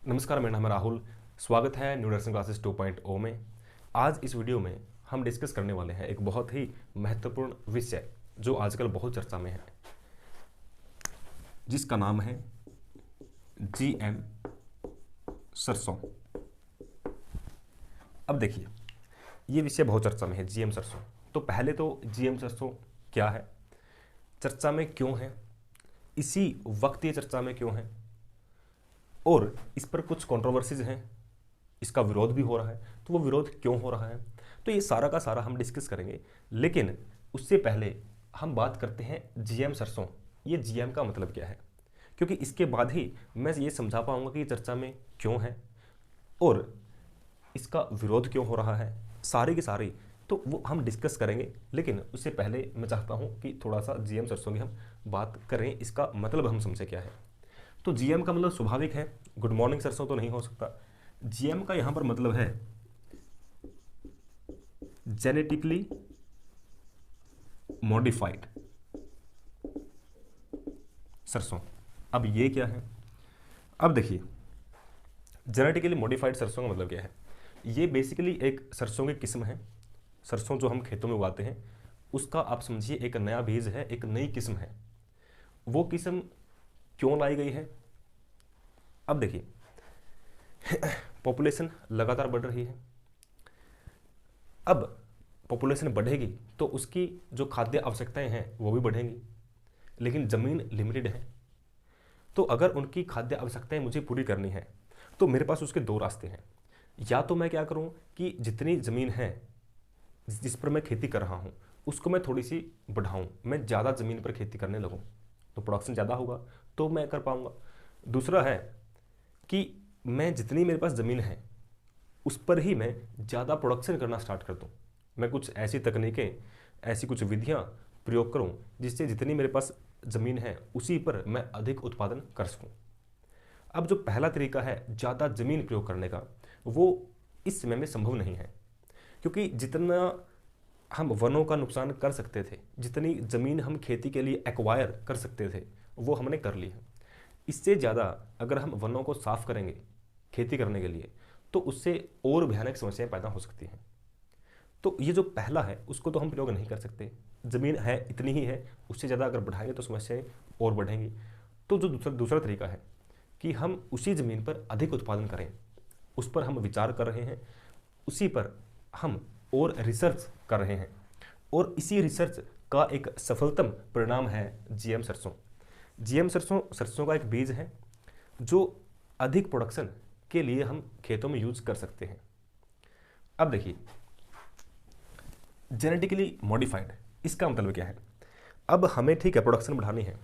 नमस्कार, मेरा नाम है राहुल। स्वागत है न्यू नर्सिंग क्लासेस 2.0 में। आज इस वीडियो में हम डिस्कस करने वाले हैं एक बहुत ही महत्वपूर्ण विषय जो आजकल बहुत चर्चा में है, जिसका नाम है जीएम सरसों। अब देखिए, ये विषय बहुत चर्चा में है, जीएम सरसों। तो पहले तो जीएम सरसों क्या है, चर्चा में क्यों है, इसी वक्त ये चर्चा में क्यों है, और इस पर कुछ कंट्रोवर्सीज हैं, इसका विरोध भी हो रहा है, तो वो विरोध क्यों हो रहा है, तो ये सारा का सारा हम डिस्कस करेंगे। लेकिन उससे पहले हम बात करते हैं जीएम सरसों। ये जीएम का मतलब क्या है, क्योंकि इसके बाद ही मैं ये समझा पाऊंगा कि ये चर्चा में क्यों है और इसका विरोध क्यों हो रहा है, सारी की सारी तो वो हम डिस्कस करेंगे। लेकिन उससे पहले मैं चाहता हूँ कि थोड़ा सा जीएम सरसों की हम बात करें, इसका मतलब हम समझे क्या है। तो जीएम का मतलब स्वाभाविक है, गुड मॉर्निंग सरसों तो नहीं हो सकता। जीएम का यहां पर मतलब है जेनेटिकली मॉडिफाइड सरसों। अब ये क्या है, अब देखिए, जेनेटिकली मॉडिफाइड सरसों का मतलब क्या है। ये बेसिकली एक सरसों की किस्म है। सरसों जो हम खेतों में उगाते हैं उसका आप समझिए एक नया बीज है, एक नई किस्म है। वो किस्म क्यों लाई गई है, अब देखिए, पॉपुलेशन लगातार बढ़ रही है। अब पॉपुलेशन बढ़ेगी तो उसकी जो खाद्य आवश्यकताएं हैं वो भी बढ़ेंगी, लेकिन ज़मीन लिमिटेड है। तो अगर उनकी खाद्य आवश्यकताएं मुझे पूरी करनी है तो मेरे पास उसके दो रास्ते हैं। या तो मैं क्या करूं कि जितनी ज़मीन है जिस पर मैं खेती कर रहा हूं उसको मैं थोड़ी सी बढ़ाऊं, मैं ज़्यादा ज़मीन पर खेती करने लगूं, तो प्रोडक्शन ज़्यादा होगा तो मैं कर पाऊंगा। दूसरा है कि मैं जितनी मेरे पास ज़मीन है उस पर ही मैं ज़्यादा प्रोडक्शन करना स्टार्ट कर दूँ। मैं कुछ ऐसी तकनीकें, ऐसी कुछ विधियाँ प्रयोग करूँ जिससे जितनी मेरे पास ज़मीन है उसी पर मैं अधिक उत्पादन कर सकूँ। अब जो पहला तरीका है ज़्यादा ज़मीन प्रयोग करने का, वो इस समय में संभव नहीं है, क्योंकि जितना हम वनों का नुकसान कर सकते थे, जितनी ज़मीन हम खेती के लिए एक्वायर कर सकते थे, वो हमने कर ली है। इससे ज़्यादा अगर हम वनों को साफ करेंगे खेती करने के लिए तो उससे और भयानक समस्याएं पैदा हो सकती हैं। तो ये जो पहला है उसको तो हम प्रयोग नहीं कर सकते, ज़मीन है इतनी ही है, उससे ज़्यादा अगर बढ़ाएंगे तो समस्याएं और बढ़ेंगी। तो जो दूसरा तरीका है कि हम उसी ज़मीन पर अधिक उत्पादन करें, उस पर हम विचार कर रहे हैं, उसी पर हम और रिसर्च कर रहे हैं, और इसी रिसर्च का एक सफलतम परिणाम है जीएम सरसों। जीएम सरसों का एक बीज है जो अधिक प्रोडक्शन के लिए हम खेतों में यूज कर सकते हैं। अब देखिए, जेनेटिकली मॉडिफाइड इसका मतलब क्या है। अब हमें ठीक है प्रोडक्शन बढ़ानी है,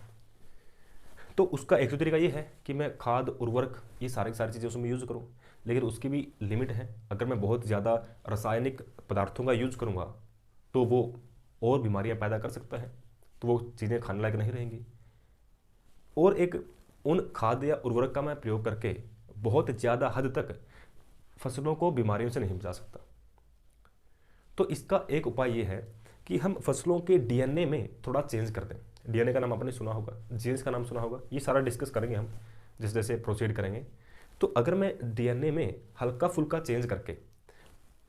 तो उसका एक तो तरीका ये है कि मैं खाद उर्वरक ये सारी चीज़ें उसमें यूज़ करूँ, लेकिन उसकी भी लिमिट है। अगर मैं बहुत ज़्यादा रासायनिक पदार्थों का यूज़ करूँगा तो वो और बीमारियाँ पैदा कर सकता है, तो वो चीज़ें खाने लायक नहीं रहेंगी। और एक उन खाद या उर्वरक का मैं प्रयोग करके बहुत ज़्यादा हद तक फसलों को बीमारियों से नहीं बचा सकता। तो इसका एक उपाय ये है कि हम फसलों के डीएनए में थोड़ा चेंज कर दें। डीएनए का नाम आपने सुना होगा, जीन्स का नाम सुना होगा, ये सारा डिस्कस करेंगे हम जैसे जैसे प्रोसीड करेंगे। तो अगर मैं डीएनए में हल्का फुल्का चेंज करके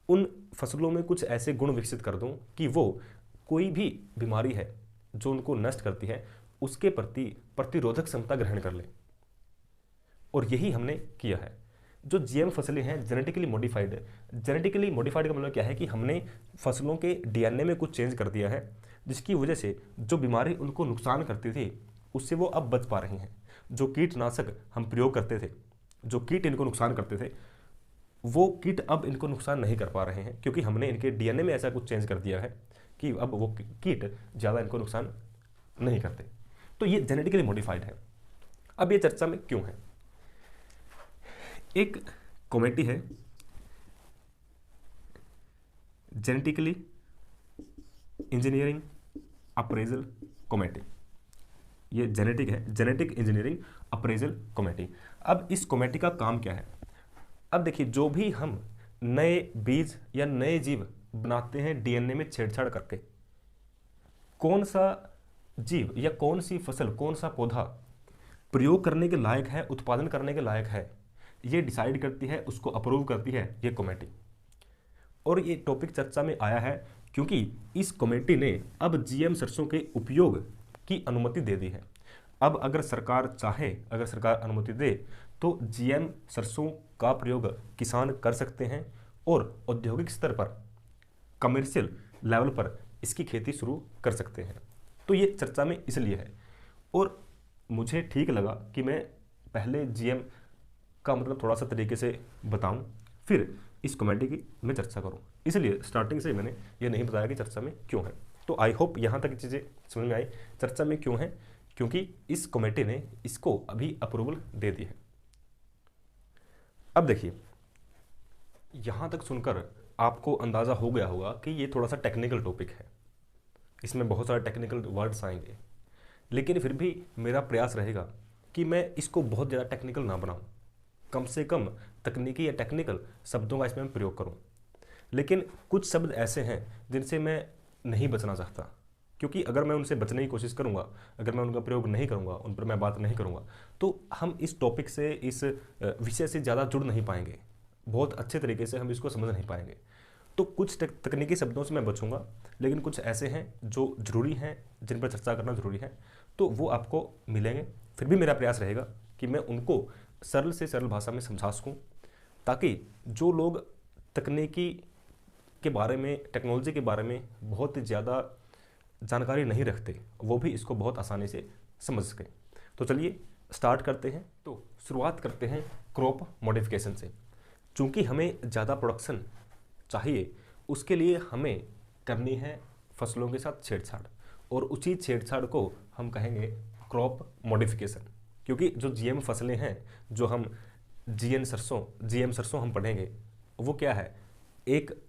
उन फसलों में कुछ ऐसे गुण विकसित कर दूं कि वो कोई भी बीमारी है जो उनको नष्ट करती है उसके प्रति प्रतिरोधक क्षमता ग्रहण कर ले, और यही हमने किया है। जो जीएम फसलें हैं जेनेटिकली मॉडिफाइड का मतलब क्या है कि हमने फसलों के डीएनए में कुछ चेंज कर दिया है, जिसकी वजह से जो बीमारी उनको नुकसान करती थी उससे वो अब बच पा रही हैं। जो कीटनाशक हम प्रयोग करते थे, जो कीट इनको नुकसान करते थे, वो कीट अब इनको नुकसान नहीं कर पा रहे हैं, क्योंकि हमने इनके डीएनए में ऐसा कुछ चेंज कर दिया है कि अब वो कीट ज़्यादा इनको नुकसान नहीं करते। तो ये जेनेटिकली मॉडिफाइड है। अब ये चर्चा में क्यों है, एक कमेटी है जेनेटिकली इंजीनियरिंग अप्रेजल कमेटी। ये जेनेटिक है, जेनेटिक इंजीनियरिंग अप्रेजल कमेटी। अब इस कमेटी का काम क्या है। अब देखिए, जो भी हम नए बीज या नए जीव बनाते हैं डीएनए में छेड़छाड़ करके, कौन सा जीव या कौन सी फसल, कौन सा पौधा प्रयोग करने के लायक है, उत्पादन करने के लायक है, ये डिसाइड करती है, उसको अप्रूव करती है ये कमेटी। और ये टॉपिक चर्चा में आया है क्योंकि इस कमेटी ने अब जीएम सरसों के उपयोग की अनुमति दे दी है। अब अगर सरकार चाहे, अगर सरकार अनुमति दे तो जीएम सरसों का प्रयोग किसान कर सकते हैं और औद्योगिक स्तर पर, कमर्शियल लेवल पर इसकी खेती शुरू कर सकते हैं। तो ये चर्चा में इसलिए है और मुझे ठीक लगा कि मैं पहले जीएम का मतलब थोड़ा सा तरीके से बताऊं, फिर इस कमेटी की मैं चर्चा करूं। इसलिए स्टार्टिंग से मैंने ये नहीं बताया कि चर्चा में क्यों है। तो आई होप यहाँ तक चीज़ें समझ में आई चर्चा में क्यों है, क्योंकि इस कमेटी ने इसको अभी अप्रूवल दे दी है। अब देखिए, यहाँ तक सुनकर आपको अंदाज़ा हो गया होगा कि ये थोड़ा सा टेक्निकल टॉपिक है, इसमें बहुत सारे टेक्निकल वर्ड्स आएंगे, लेकिन फिर भी मेरा प्रयास रहेगा कि मैं इसको बहुत ज़्यादा टेक्निकल ना बनाऊं, कम से कम तकनीकी या टेक्निकल शब्दों का इसमें प्रयोग करूं। लेकिन कुछ शब्द ऐसे हैं जिनसे मैं नहीं बचना चाहता, क्योंकि अगर मैं उनसे बचने की कोशिश करूंगा, अगर मैं उनका प्रयोग नहीं करूंगा, उन पर मैं बात नहीं करूंगा, तो हम इस टॉपिक से, इस विषय से ज़्यादा जुड़ नहीं पाएंगे, बहुत अच्छे तरीके से हम इसको समझ नहीं पाएंगे। तो कुछ तकनीकी शब्दों से मैं बचूंगा, लेकिन कुछ ऐसे हैं जो ज़रूरी हैं, जिन पर चर्चा करना ज़रूरी है, तो वो आपको मिलेंगे। फिर भी मेरा प्रयास रहेगा कि मैं उनको सरल से सरल भाषा में समझा सकूं, ताकि जो लोग तकनीकी के बारे में, टेक्नोलॉजी के बारे में बहुत ज़्यादा जानकारी नहीं रखते, वो भी इसको बहुत आसानी से समझ सकें। तो चलिए स्टार्ट करते हैं। तो शुरुआत करते हैं क्रॉप मॉडिफिकेशन से। चूँकि हमें ज़्यादा प्रोडक्शन चाहिए, उसके लिए हमें करनी है फसलों के साथ छेड़छाड़, और उसी छेड़छाड़ को हम कहेंगे क्रॉप मॉडिफिकेशन। क्योंकि जो जीएम फसलें हैं, जो हम जीएम सरसों हम पढ़ेंगे, वो क्या है, एक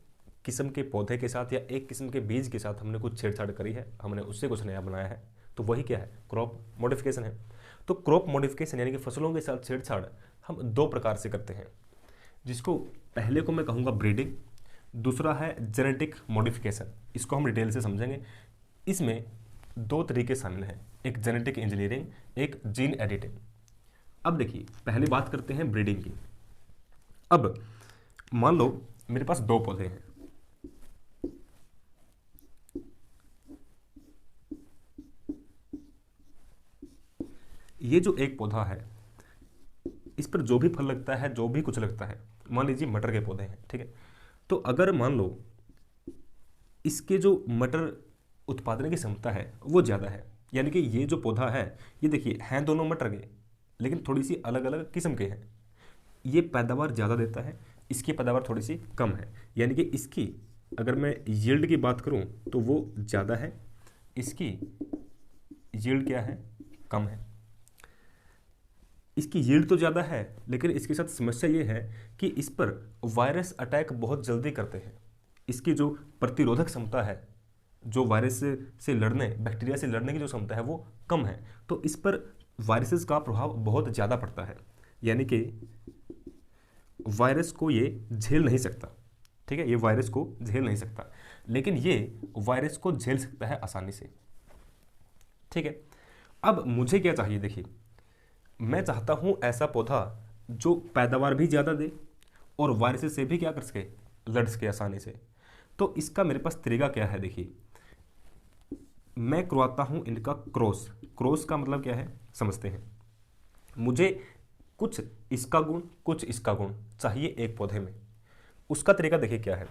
किस्म के पौधे के साथ या एक किस्म के बीज के साथ हमने कुछ छेड़छाड़ करी है, हमने उससे कुछ नया बनाया है, तो वही क्या है, क्रॉप मॉडिफिकेशन है। तो क्रॉप मॉडिफिकेशन यानी कि फसलों के साथ छेड़छाड़ हम दो प्रकार से करते हैं, जिसको पहले को मैं कहूँगा ब्रीडिंग, दूसरा है जेनेटिक मॉडिफिकेशन। इसको हम डिटेल से समझेंगे। इसमें दो तरीके शामिल हैं, एक जेनेटिक इंजीनियरिंग, एक जीन एडिटिंग। अब देखिए, पहले बात करते हैं ब्रीडिंग की। अब मान लो मेरे पास दो पौधे हैं, ये जो एक पौधा है, इस पर जो भी फल लगता है, जो भी कुछ लगता है, मान लीजिए मटर के पौधे हैं, ठीक है। तो अगर मान लो इसके जो मटर उत्पादन की क्षमता है वो ज़्यादा है, यानी कि ये जो पौधा है, ये देखिए हैं दोनों मटर के, लेकिन थोड़ी सी अलग अलग किस्म के हैं। ये पैदावार ज़्यादा देता है, इसकी पैदावार थोड़ी सी कम है, यानी कि इसकी अगर मैं यील्ड की बात करूं तो वो ज़्यादा है, इसकी यील्ड क्या है, कम है। इसकी यील्ड तो ज़्यादा है, लेकिन इसके साथ समस्या ये है कि इस पर वायरस अटैक बहुत जल्दी करते हैं। इसकी जो प्रतिरोधक क्षमता है, जो वायरस से लड़ने, बैक्टीरिया से लड़ने की जो क्षमता है वो कम है, तो इस पर वायरसेस का प्रभाव बहुत ज़्यादा पड़ता है, यानी कि वायरस को ये झेल नहीं सकता, ठीक है, ये वायरस को झेल नहीं सकता, लेकिन ये वायरस को झेल सकता है आसानी से, ठीक है। अब मुझे क्या चाहिए, देखिए, मैं चाहता हूं ऐसा पौधा जो पैदावार भी ज़्यादा दे और वायरस से भी क्या कर सके, लड़ सके आसानी से। तो इसका मेरे पास तरीका क्या है, देखिए, मैं करवाता हूं इनका क्रॉस। क्रॉस का मतलब क्या है समझते हैं। मुझे कुछ इसका गुण, कुछ इसका गुण चाहिए एक पौधे में। उसका तरीका देखिए क्या है।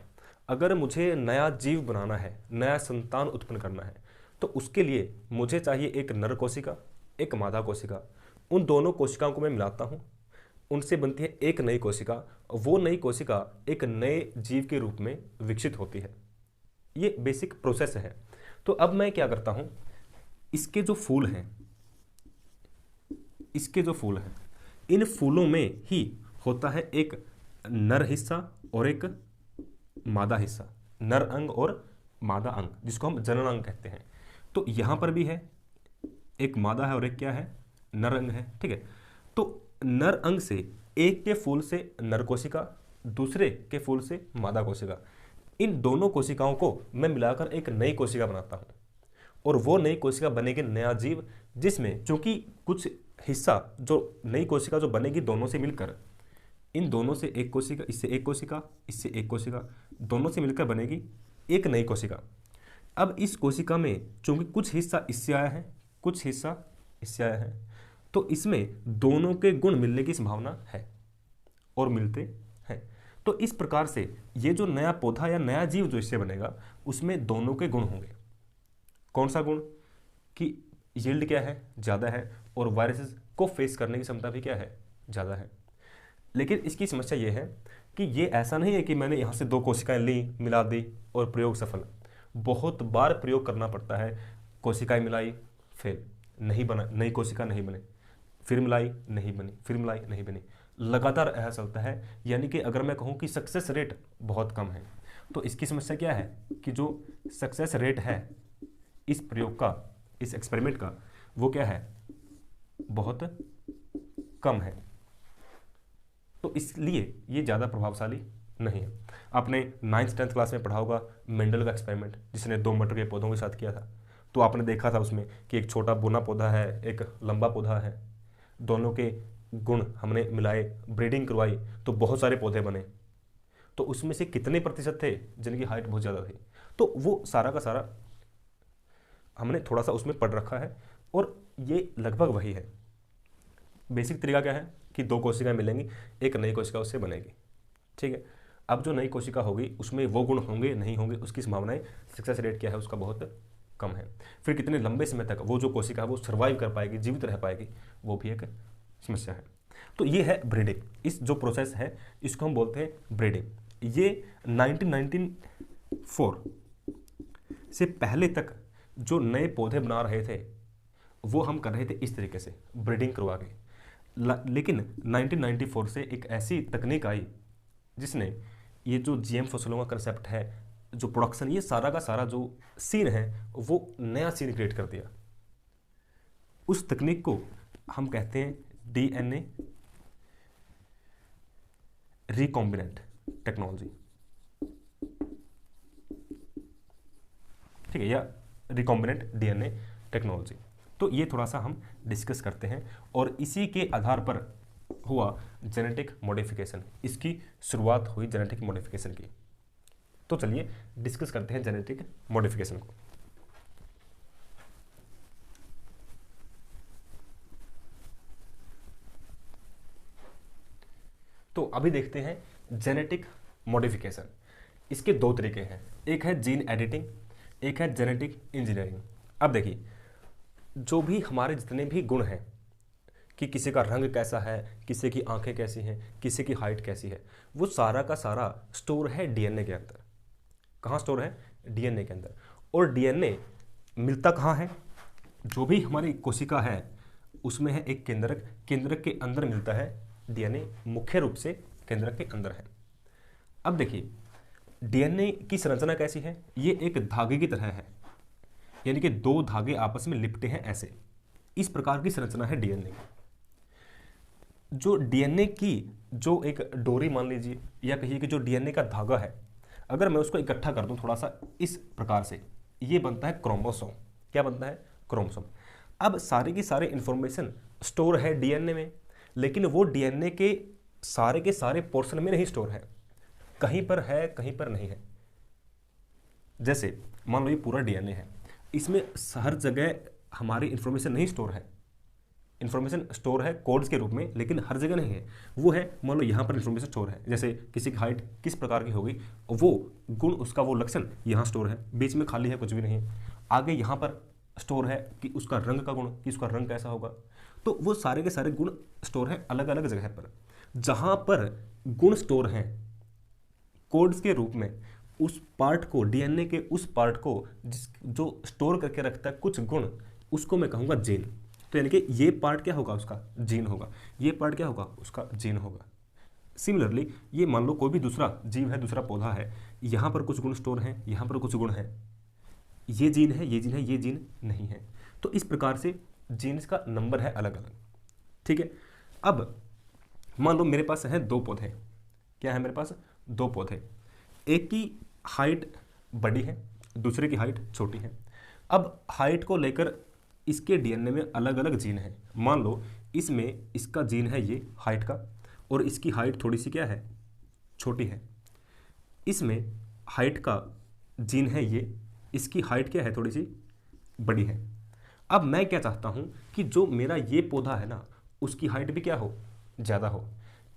अगर मुझे नया जीव बनाना है, नया संतान उत्पन्न करना है, तो उसके लिए मुझे चाहिए एक नर कोशिका, एक मादा कोशिका। उन दोनों कोशिकाओं को मैं मिलाता हूँ, उनसे बनती है एक नई कोशिका। वो नई कोशिका एक नए जीव के रूप में विकसित होती है। ये बेसिक प्रोसेस है। तो अब मैं क्या करता हूँ, इसके जो फूल हैं, इन फूलों में ही होता है एक नर हिस्सा और एक मादा हिस्सा, नर अंग और मादा अंग, जिसको हम जनन अंग कहते हैं। तो यहाँ पर भी है, एक मादा है और एक क्या है, नर अंग है, ठीक है। तो नर अंग से एक के फूल से नर कोशिका, दूसरे के फूल से मादा कोशिका, इन दोनों कोशिकाओं को मैं मिलाकर एक नई कोशिका बनाता हूँ, और वो नई कोशिका बनेगी नया जीव, जिसमें चूंकि कुछ हिस्सा, जो नई कोशिका जो बनेगी दोनों से मिलकर, इन दोनों से एक कोशिका, इससे एक कोशिका, इससे एक कोशिका, दोनों से मिलकर बनेगी एक नई कोशिका। अब इस कोशिका में चूंकि कुछ हिस्सा इससे आया है, कुछ हिस्सा इससे आया है, तो इसमें दोनों के गुण मिलने की संभावना है और मिलते हैं। तो इस प्रकार से ये जो नया पौधा या नया जीव जो इससे बनेगा उसमें दोनों के गुण होंगे। कौन सा गुण? कि यील्ड क्या है, ज़्यादा है, और वायरसेस को फेस करने की क्षमता भी क्या है, ज़्यादा है। लेकिन इसकी समस्या ये है कि ये ऐसा नहीं है कि मैंने यहाँ से 2 कोशिकाएं ली, मिला दी और प्रयोग सफल। बहुत बार प्रयोग करना पड़ता है। कोशिकाएं मिलाई, फेल, नहीं बना, नई कोशिका नहीं बने, फिर मिलाई नहीं बनी, फिर मिलाई नहीं बनी, लगातार ऐसा चलता है। यानी कि अगर मैं कहूँ कि सक्सेस रेट बहुत कम है, तो इसकी समस्या क्या है कि जो सक्सेस रेट है इस प्रयोग का, इस एक्सपेरिमेंट का, वो क्या है, बहुत कम है। तो इसलिए ये ज़्यादा प्रभावशाली नहीं है। आपने 9th-10th क्लास में पढ़ा होगा मेंडल का एक्सपेरिमेंट, जिसने 2 मटर के पौधों के साथ किया था। तो आपने देखा था उसमें कि एक छोटा बोना पौधा है, एक लंबा पौधा है, दोनों के गुण हमने मिलाए, ब्रीडिंग करवाई, तो बहुत सारे पौधे बने। तो उसमें से कितने प्रतिशत थे जिनकी हाइट बहुत ज़्यादा थी? तो वो सारा का सारा हमने थोड़ा सा उसमें पढ़ रखा है, और ये लगभग वही है। बेसिक तरीका क्या है कि 2 कोशिकाएं मिलेंगी, एक नई कोशिका उससे बनेगी, ठीक है। अब जो नई कोशिका होगी उसमें वो गुण होंगे नहीं होंगे, उसकी संभावनाएं, सक्सेस रेट क्या है उसका, बहुत कम है। फिर कितने लंबे समय तक वो जो कोशिका है वो सर्वाइव कर पाएगी, जीवित रह पाएगी, वो भी एक समस्या है। तो ये है ब्रीडिंग। इस जो प्रोसेस है इसको हम बोलते हैं ब्रीडिंग। ये 1994 से पहले तक जो नए पौधे बना रहे थे वो हम कर रहे थे इस तरीके से, ब्रीडिंग करवा के। लेकिन 1994 से एक ऐसी तकनीक आई जिसने ये जो जीएम फसलों का कंसेप्ट है, जो प्रोडक्शन, ये सारा का सारा जो सीन है वो नया सीन क्रिएट कर दिया। उस तकनीक को हम कहते हैं डीएनए रिकॉम्बिनेंट टेक्नोलॉजी, ठीक है, या रिकॉम्बिनेंट डीएनए टेक्नोलॉजी। तो ये थोड़ा सा हम डिस्कस करते हैं, और इसी के आधार पर हुआ जेनेटिक मॉडिफिकेशन। इसकी शुरुआत हुई जेनेटिक मॉडिफिकेशन की। तो चलिए डिस्कस करते हैं जेनेटिक मॉडिफिकेशन को। तो अभी देखते हैं जेनेटिक मॉडिफिकेशन। इसके 2 तरीके हैं, एक है जीन एडिटिंग, एक है जेनेटिक इंजीनियरिंग। अब देखिए, जो भी हमारे जितने भी गुण हैं, कि किसी का रंग कैसा है, किसी की आंखें कैसी हैं, किसी की हाइट कैसी है, वो सारा का सारा स्टोर है डीएनए के अंदर। कहाँ स्टोर है? डीएनए के अंदर। और डीएनए मिलता कहाँ है? जो भी हमारी कोशिका है उसमें है एक केंद्रक, केंद्रक के अंदर मिलता है डीएनए, मुख्य रूप से केंद्रक के अंदर है। अब देखिए डीएनए की संरचना कैसी है? ये एक धागे की तरह है, यानी कि 2 धागे आपस में लिपटे हैं ऐसे, इस प्रकार की संरचना है डीएनए। जो डीएनए की जो एक डोरी मान लीजिए, या कहिए कि जो डीएनए का धागा है, अगर मैं उसको इकट्ठा कर दूं थोड़ा सा इस प्रकार से, ये बनता है क्रोमोसोम। क्या बनता है? क्रोमोसोम। अब सारे की सारे इंफॉर्मेशन स्टोर है डीएनए में, लेकिन वो डीएनए के सारे पोर्शन में नहीं स्टोर है, कहीं पर है कहीं पर नहीं है। जैसे मान लो ये पूरा डीएनए है, इसमें हर जगह हमारी इंफॉर्मेशन नहीं स्टोर है। इंफॉर्मेशन स्टोर है कोड्स के रूप में, लेकिन हर जगह नहीं है। वो है, मान लो यहाँ पर इंफॉर्मेशन स्टोर है, जैसे किसी की हाइट किस प्रकार की होगी, वो गुण, उसका वो लक्षण यहाँ स्टोर है, बीच में खाली है, कुछ भी नहीं है। आगे यहाँ पर स्टोर है कि उसका रंग का गुण, कि उसका रंग कैसा होगा। तो वो सारे के सारे गुण स्टोर है अलग अलग जगह पर। जहाँ पर गुण स्टोर हैं कोड्स के रूप में, उस पार्ट को, डीएनए के उस पार्ट को जो स्टोर करके रखता है कुछ गुण, उसको मैं कहूँगा जीन। तो यानी कि ये पार्ट क्या होगा? उसका जीन होगा। ये पार्ट क्या होगा? उसका जीन होगा। सिमिलरली ये मान लो कोई भी दूसरा जीव है, दूसरा पौधा है, यहाँ पर कुछ गुण स्टोर हैं, यहाँ पर कुछ गुण हैं, ये जीन है, ये जीन है, ये जीन नहीं है। तो इस प्रकार से जीन्स का नंबर है अलग अलग, ठीक है। अब मान लो मेरे पास है 2 पौधे। क्या है मेरे पास? 2 पौधे। एक की हाइट बड़ी है, दूसरे की हाइट छोटी है। अब हाइट को लेकर इसके डीएनए में अलग अलग जीन हैं। मान लो इसमें इसका जीन है ये हाइट का, और इसकी हाइट थोड़ी सी क्या है, छोटी है। इसमें हाइट का जीन है ये, इसकी हाइट क्या है, थोड़ी सी बड़ी है। अब मैं क्या चाहता हूँ कि जो मेरा ये पौधा है ना, उसकी हाइट भी क्या हो, ज़्यादा हो।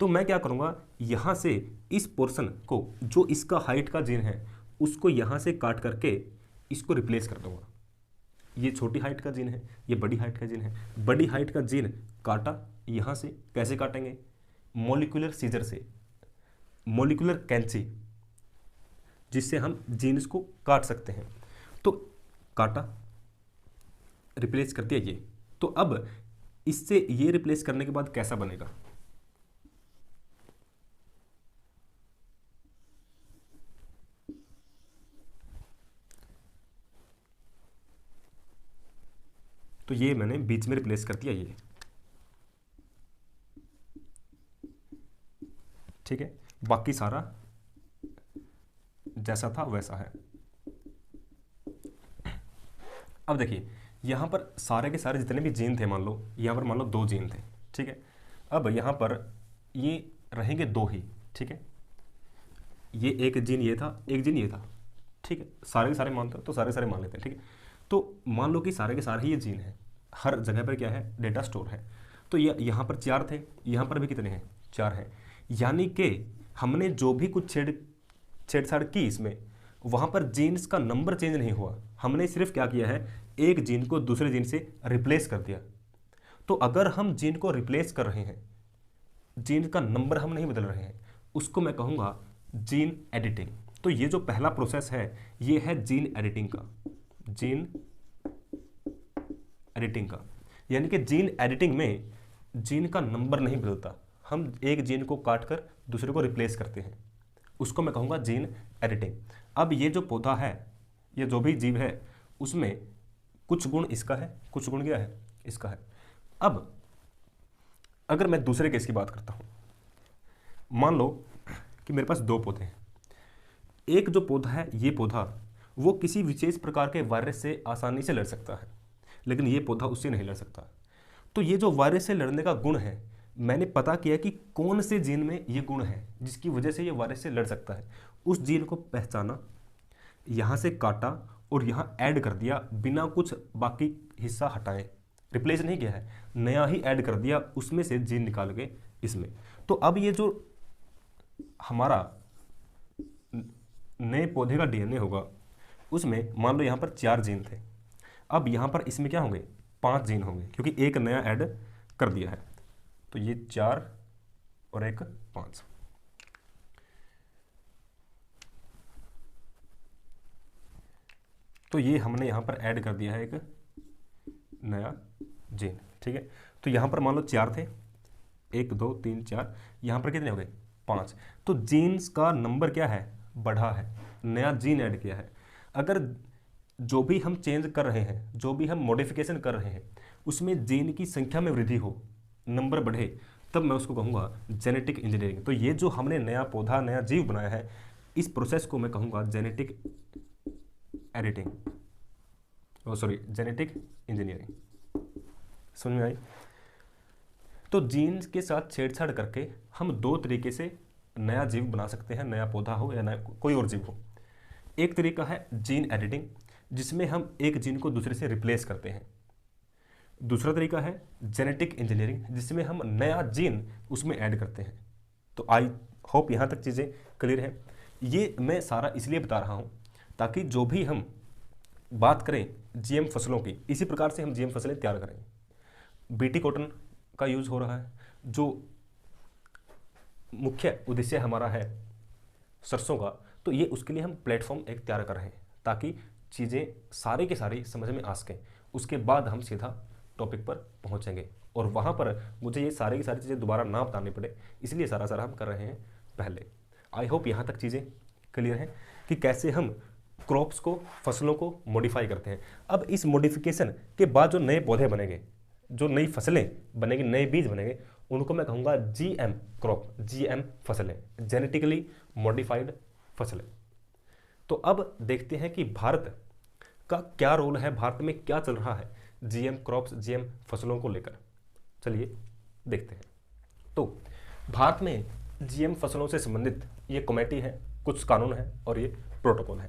तो मैं क्या करूँगा, यहाँ से इस पोर्शन को, जो इसका हाइट का जीन है, उसको यहाँ से काट करके इसको रिप्लेस कर दूंगा। ये छोटी हाइट का जीन है, ये बड़ी हाइट का जीन है। बड़ी हाइट का जीन काटा यहाँ से, कैसे काटेंगे, मॉलिक्यूलर सीजर से, मॉलिक्यूलर कैंची, जिससे हम जीन्स को काट सकते हैं। तो काटा, रिप्लेस कर दिया ये। तो अब इससे ये रिप्लेस करने के बाद कैसा बनेगा, तो ये मैंने बीच में रिप्लेस कर दिया ये, ठीक है। बाकी सारा जैसा था वैसा है। अब देखिए यहाँ पर सारे के सारे जितने भी जीन थे, मान लो यहाँ पर मान लो 2 जीन थे, ठीक है। अब यहाँ पर ये रहेंगे 2 ही, ठीक है। ये एक जीन ये था, एक जीन ये था, ठीक है। सारे के सारे मानते हो तो सारे मान लेते हैं, ठीक है। तो मान लो कि सारे के सारे ही ये जीन है, हर जगह पर क्या है, डेटा स्टोर है। तो ये यहाँ पर 4 थे, यहाँ पर भी कितने हैं, 4 हैं। यानी कि हमने जो भी कुछ छेड़छाड़ की इसमें, वहाँ पर जीन्स का नंबर चेंज नहीं हुआ, हमने सिर्फ क्या किया है, एक जीन को दूसरे जीन से रिप्लेस कर दिया। तो अगर हम जीन को रिप्लेस कर रहे हैं, जीन का नंबर हम नहीं बदल रहे हैं, उसको मैं कहूँगा जीन एडिटिंग। तो ये जो पहला प्रोसेस है, ये है जीन एडिटिंग का, जीन एडिटिंग का। यानी कि जीन एडिटिंग में जीन का नंबर नहीं बदलता, हम एक जीन को काट कर दूसरे को रिप्लेस करते हैं, उसको मैं कहूँगा जीन एडिटिंग। अब ये जो पौधा है, ये जो भी जीव है, उसमें कुछ गुण इसका है, कुछ गुण क्या है, इसका है। अब अगर मैं दूसरे केस की बात करता हूँ, मान लो कि मेरे पास 2 पौधे हैं। एक जो पौधा है, ये पौधा वो किसी विशेष प्रकार के वायरस से आसानी से लड़ सकता है, लेकिन ये पौधा उससे नहीं लड़ सकता। तो ये जो वायरस से लड़ने का गुण है, मैंने पता किया कि कौन से जीन में ये गुण है जिसकी वजह से ये वायरस से लड़ सकता है। उस जीन को पहचाना, यहाँ से काटा और यहाँ ऐड कर दिया, बिना कुछ बाकी हिस्सा हटाए, रिप्लेस नहीं किया है, नया ही ऐड कर दिया, उसमें से जीन निकाल के इसमें। तो अब ये जो हमारा नए पौधे का डीएनए होगा, उसमें मान लो यहाँ पर 4 जीन थे, अब यहाँ पर इसमें क्या होंगे, 5 जीन होंगे, क्योंकि एक नया ऐड कर दिया है। तो ये 4 और एक 5। तो ये हमने यहाँ पर ऐड कर दिया है एक नया जीन, ठीक है। तो यहाँ पर मान लो 4 थे, 1 2 3 4, यहाँ पर कितने हो गए, 5। तो जीन्स का नंबर क्या है, बढ़ा है, नया जीन ऐड किया है। अगर जो भी हम चेंज कर रहे हैं, जो भी हम मॉडिफिकेशन कर रहे हैं, उसमें जीन की संख्या में वृद्धि हो, नंबर बढ़े, तब मैं उसको कहूँगा जेनेटिक इंजीनियरिंग। तो ये जो हमने नया पौधा, नया जीव बनाया है, इस प्रोसेस को मैं कहूँगा जेनेटिक एडिटिंग, जेनेटिक इंजीनियरिंग। समझ में आई। तो जीन्स के साथ छेड़छाड़ करके हम 2 तरीके से नया जीव बना सकते हैं, नया पौधा हो या नया कोई और जीव हो। एक तरीका है जीन एडिटिंग, जिसमें हम एक जीन को दूसरे से रिप्लेस करते हैं। दूसरा तरीका है जेनेटिक इंजीनियरिंग, जिसमें हम नया जीन उसमें ऐड करते हैं। तो आई होप यहाँ तक चीज़ें क्लियर हैं। ये मैं सारा इसलिए बता रहा हूँ ताकि जो भी हम बात करें जीएम फसलों की, इसी प्रकार से हम जीएम फसलें तैयार करें। बीटी कॉटन का यूज़ हो रहा है, जो मुख्य उद्देश्य हमारा है सरसों का। तो ये उसके लिए हम प्लेटफॉर्म एक तैयार कर रहे हैं ताकि चीज़ें सारी की सारी समझ में आ सकें। उसके बाद हम सीधा टॉपिक पर पहुंचेंगे और वहाँ पर मुझे ये सारी की सारी चीज़ें दोबारा ना बतानी पड़े, इसलिए सारा हम कर रहे हैं पहले। आई होप यहाँ तक चीज़ें क्लियर हैं कि कैसे हम क्रॉप्स को, फसलों को मॉडिफाई करते हैं। अब इस मॉडिफिकेशन के बाद जो नए पौधे बनेंगे, जो नई फसलें बनेंगी, नए बीज बनेंगे, उनको मैं कहूँगा जीएम क्रॉप, जीएम फसलें, जेनेटिकली मॉडिफाइड फसलें। तो अब देखते हैं कि भारत का क्या रोल है, भारत में क्या चल रहा है जीएम क्रॉप्स, जीएम फसलों को लेकर। चलिए देखते हैं। तो भारत में जीएम फसलों से संबंधित ये कमेटी है, कुछ कानून है और ये प्रोटोकॉल है।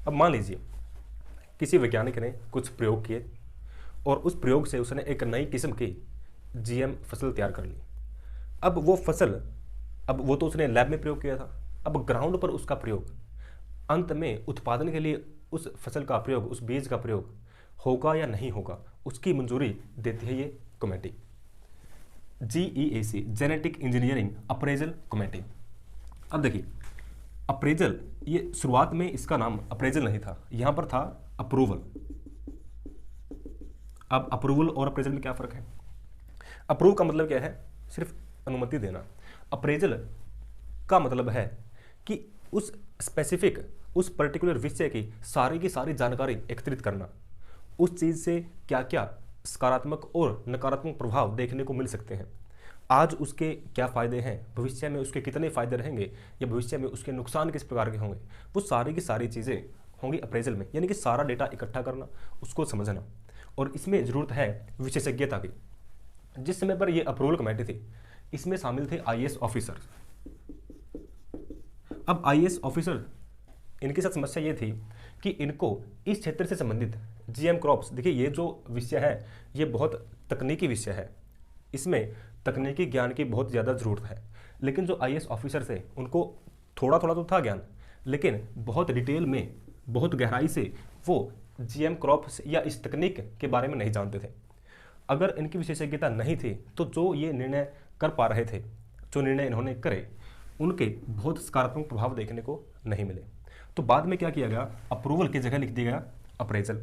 अब मान लीजिए किसी वैज्ञानिक ने कुछ प्रयोग किए और उस प्रयोग से उसने एक नई किस्म की जीएम फसल तैयार कर ली। अब वो फसल, अब वो तो उसने लैब में प्रयोग किया था, अब ग्राउंड पर उसका प्रयोग, अंत में उत्पादन के लिए उस फसल का प्रयोग, उस बीज का प्रयोग होगा या नहीं होगा, उसकी मंजूरी देती है ये committee, GEAC, genetic engineering appraisal committee. अब देखिए अप्रेजल, ये शुरुआत में इसका नाम अप्रेजल नहीं था, यहां पर था अप्रूवल। अब अप्रूवल और अप्रेजल में क्या फर्क है? अप्रूव का मतलब क्या है? सिर्फ अनुमति देना। अप्रेजल का मतलब है कि उस स्पेसिफिक, उस पर्टिकुलर विषय की सारी जानकारी एकत्रित करना, उस चीज से क्या क्या सकारात्मक और नकारात्मक प्रभाव देखने को मिल सकते हैं, आज उसके क्या फायदे हैं, भविष्य में उसके कितने फायदे रहेंगे या भविष्य में उसके नुकसान किस प्रकार के होंगे, वो सारी की सारी चीज़ें होंगी अप्रेजल में। यानी कि सारा डेटा इकट्ठा करना, उसको समझना, और इसमें ज़रूरत है विशेषज्ञता की। जिस समय पर ये अप्रूवल कमेटी थी, इसमें शामिल थे IAS ऑफिसर। अब IAS ऑफिसर, इनके साथ समस्या ये थी कि इनको इस क्षेत्र से संबंधित GM क्रॉप्स, देखिए ये जो विषय है ये बहुत तकनीकी विषय है, इसमें तकनीकी ज्ञान की बहुत ज़्यादा ज़रूरत है। लेकिन जो IAS ऑफिसर थे उनको थोड़ा थोड़ा तो था ज्ञान, लेकिन बहुत डिटेल में, बहुत गहराई से वो GM क्रॉप्स या इस तकनीक के बारे में नहीं जानते थे। अगर इनकी विशेषज्ञता नहीं थी तो जो ये निर्णय कर पा रहे थे, जो निर्णय इन्होंने करे, उनके बहुत सकारात्मक प्रभाव देखने को नहीं मिले। तो बाद में क्या किया गया, अप्रूवल की जगह लिख दिया गया अप्रेजल।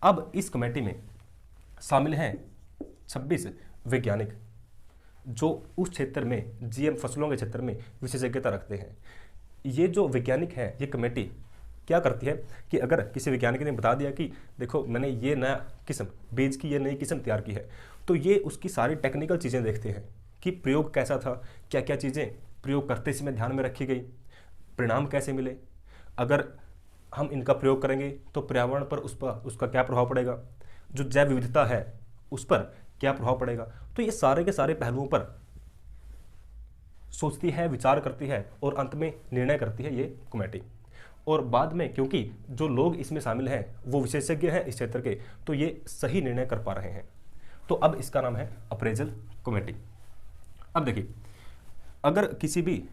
अब इस कमेटी में शामिल हैं 26 वैज्ञानिक जो उस क्षेत्र में, GM फसलों के क्षेत्र में विशेषज्ञता रखते हैं। ये जो वैज्ञानिक है, ये कमेटी क्या करती है कि अगर किसी वैज्ञानिक ने बता दिया कि देखो मैंने ये नया किस्म, बीज की ये नई किस्म तैयार की है, तो ये उसकी सारी टेक्निकल चीज़ें देखते हैं कि प्रयोग कैसा था, क्या क्या चीज़ें प्रयोग करते समय ध्यान में रखी गई, परिणाम कैसे मिले, अगर हम इनका प्रयोग करेंगे तो पर्यावरण पर उसका क्या प्रभाव पड़ेगा, जो जैव विविधता है उस पर क्या प्रभाव पड़ेगा। तो ये सारे के सारे पहलुओं पर सोचती है, विचार करती है और अंत में निर्णय करती है ये कमेटी। और बाद में क्योंकि जो लोग इसमें शामिल हैं वो विशेषज्ञ हैं इस क्षेत्र के, तो ये सही निर्णय कर पा रहे हैं। तो अब इसका नाम है अप्रेजल कमेटी। अब देखिए, अगर किसी भी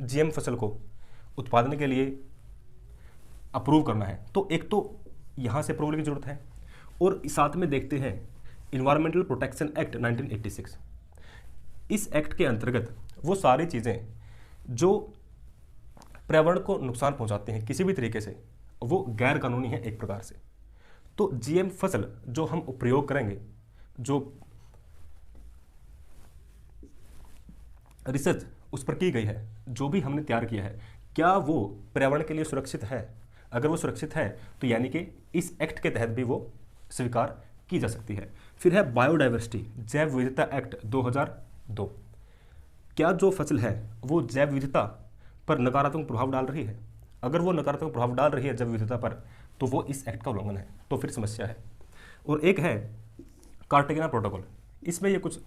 GM फसल को उत्पादन के लिए अप्रूव करना है तो एक तो यहाँ से अप्रूवल की जरूरत है, और साथ में देखते हैं इन्वायरमेंटल प्रोटेक्शन एक्ट 1986। इस एक्ट के अंतर्गत वो सारी चीज़ें जो पर्यावरण को नुकसान पहुंचाते हैं किसी भी तरीके से, वो गैर कानूनी है एक प्रकार से। तो GM फसल जो हम प्रयोग करेंगे, जो रिसर्च उस पर की गई है, जो भी हमने तैयार किया है, क्या वो पर्यावरण के लिए सुरक्षित है? अगर वो सुरक्षित है तो यानी कि इस एक्ट के तहत भी वो स्वीकार की जा सकती है। फिर है बायोडाइवर्सिटी, जैव विविधता एक्ट 2002। क्या जो फसल है वो जैव विविधता पर नकारात्मक प्रभाव डाल रही है? अगर वो नकारात्मक प्रभाव डाल रही है जैव विविधता पर, तो वो इस एक्ट का उल्लंघन है, तो फिर समस्या है। और एक है कार्टेगेना प्रोटोकॉल, इसमें ये कुछ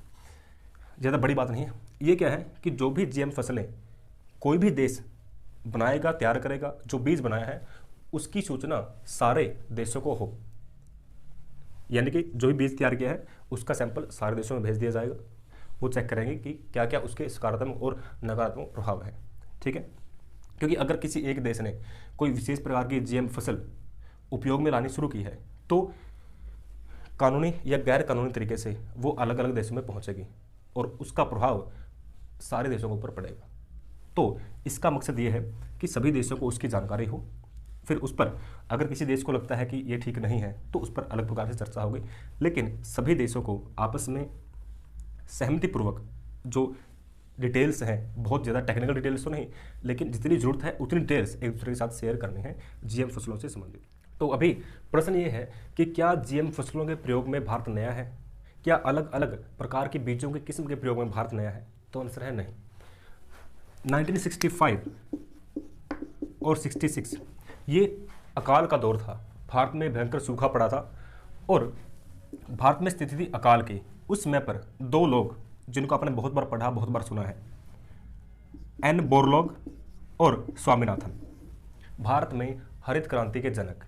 ज़्यादा बड़ी बात नहीं है। ये क्या है कि जो भी GM फसलें कोई भी देश बनाएगा, तैयार करेगा, जो बीज बनाया है उसकी सूचना सारे देशों को हो, यानी कि जो भी बीज तैयार किया है उसका सैंपल सारे देशों में भेज दिया जाएगा। वो चेक करेंगे कि क्या क्या उसके सकारात्मक और नकारात्मक प्रभाव है, ठीक है। क्योंकि अगर किसी एक देश ने कोई विशेष प्रकार की GM फसल उपयोग में लानी शुरू की है तो कानूनी या गैर कानूनी तरीके से वो अलग अलग देशों में पहुंचेगी और उसका प्रभाव सारे देशों के ऊपर पड़ेगा। तो इसका मकसद ये है कि सभी देशों को उसकी जानकारी हो, फिर उस पर अगर किसी देश को लगता है कि ये ठीक नहीं है तो उस पर अलग प्रकार से चर्चा होगी, लेकिन सभी देशों को आपस में सहमतिपूर्वक जो डिटेल्स हैं, बहुत ज़्यादा टेक्निकल डिटेल्स तो नहीं, लेकिन जितनी ज़रूरत है उतनी डिटेल्स एक दूसरे के साथ शेयर करनी है GM फसलों से संबंधित। तो अभी प्रश्न ये है कि क्या GM फसलों के प्रयोग में भारत नया है? क्या अलग अलग प्रकार के बीजों के किस्म के प्रयोग में भारत नया है? तो आंसर है नहीं। 1965 और 66 ये अकाल का दौर था, भारत में भयंकर सूखा पड़ा था और भारत में स्थिति थी अकाल की। उस समय पर दो लोग जिनको आपने बहुत बार पढ़ा, बहुत बार सुना है, एन बोरलॉग और स्वामीनाथन। भारत में हरित क्रांति के जनक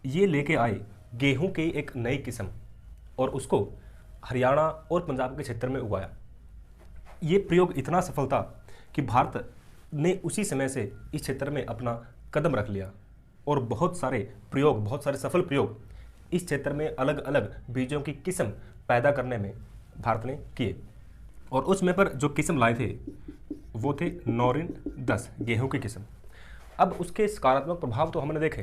ये लेके आए गेहूं की एक नई किस्म और उसको हरियाणा और पंजाब के क्षेत्र में उगाया। ये प्रयोग इतना सफल था कि भारत ने उसी समय से इस क्षेत्र में अपना कदम रख लिया और बहुत सारे सफल प्रयोग इस क्षेत्र में अलग अलग बीजों की किस्म पैदा करने में भारत ने किए। और उस समय पर जो किस्म लाए थे वो थे नौरिन 10 गेहूं की किस्म। अब उसके सकारात्मक प्रभाव तो हमने देखे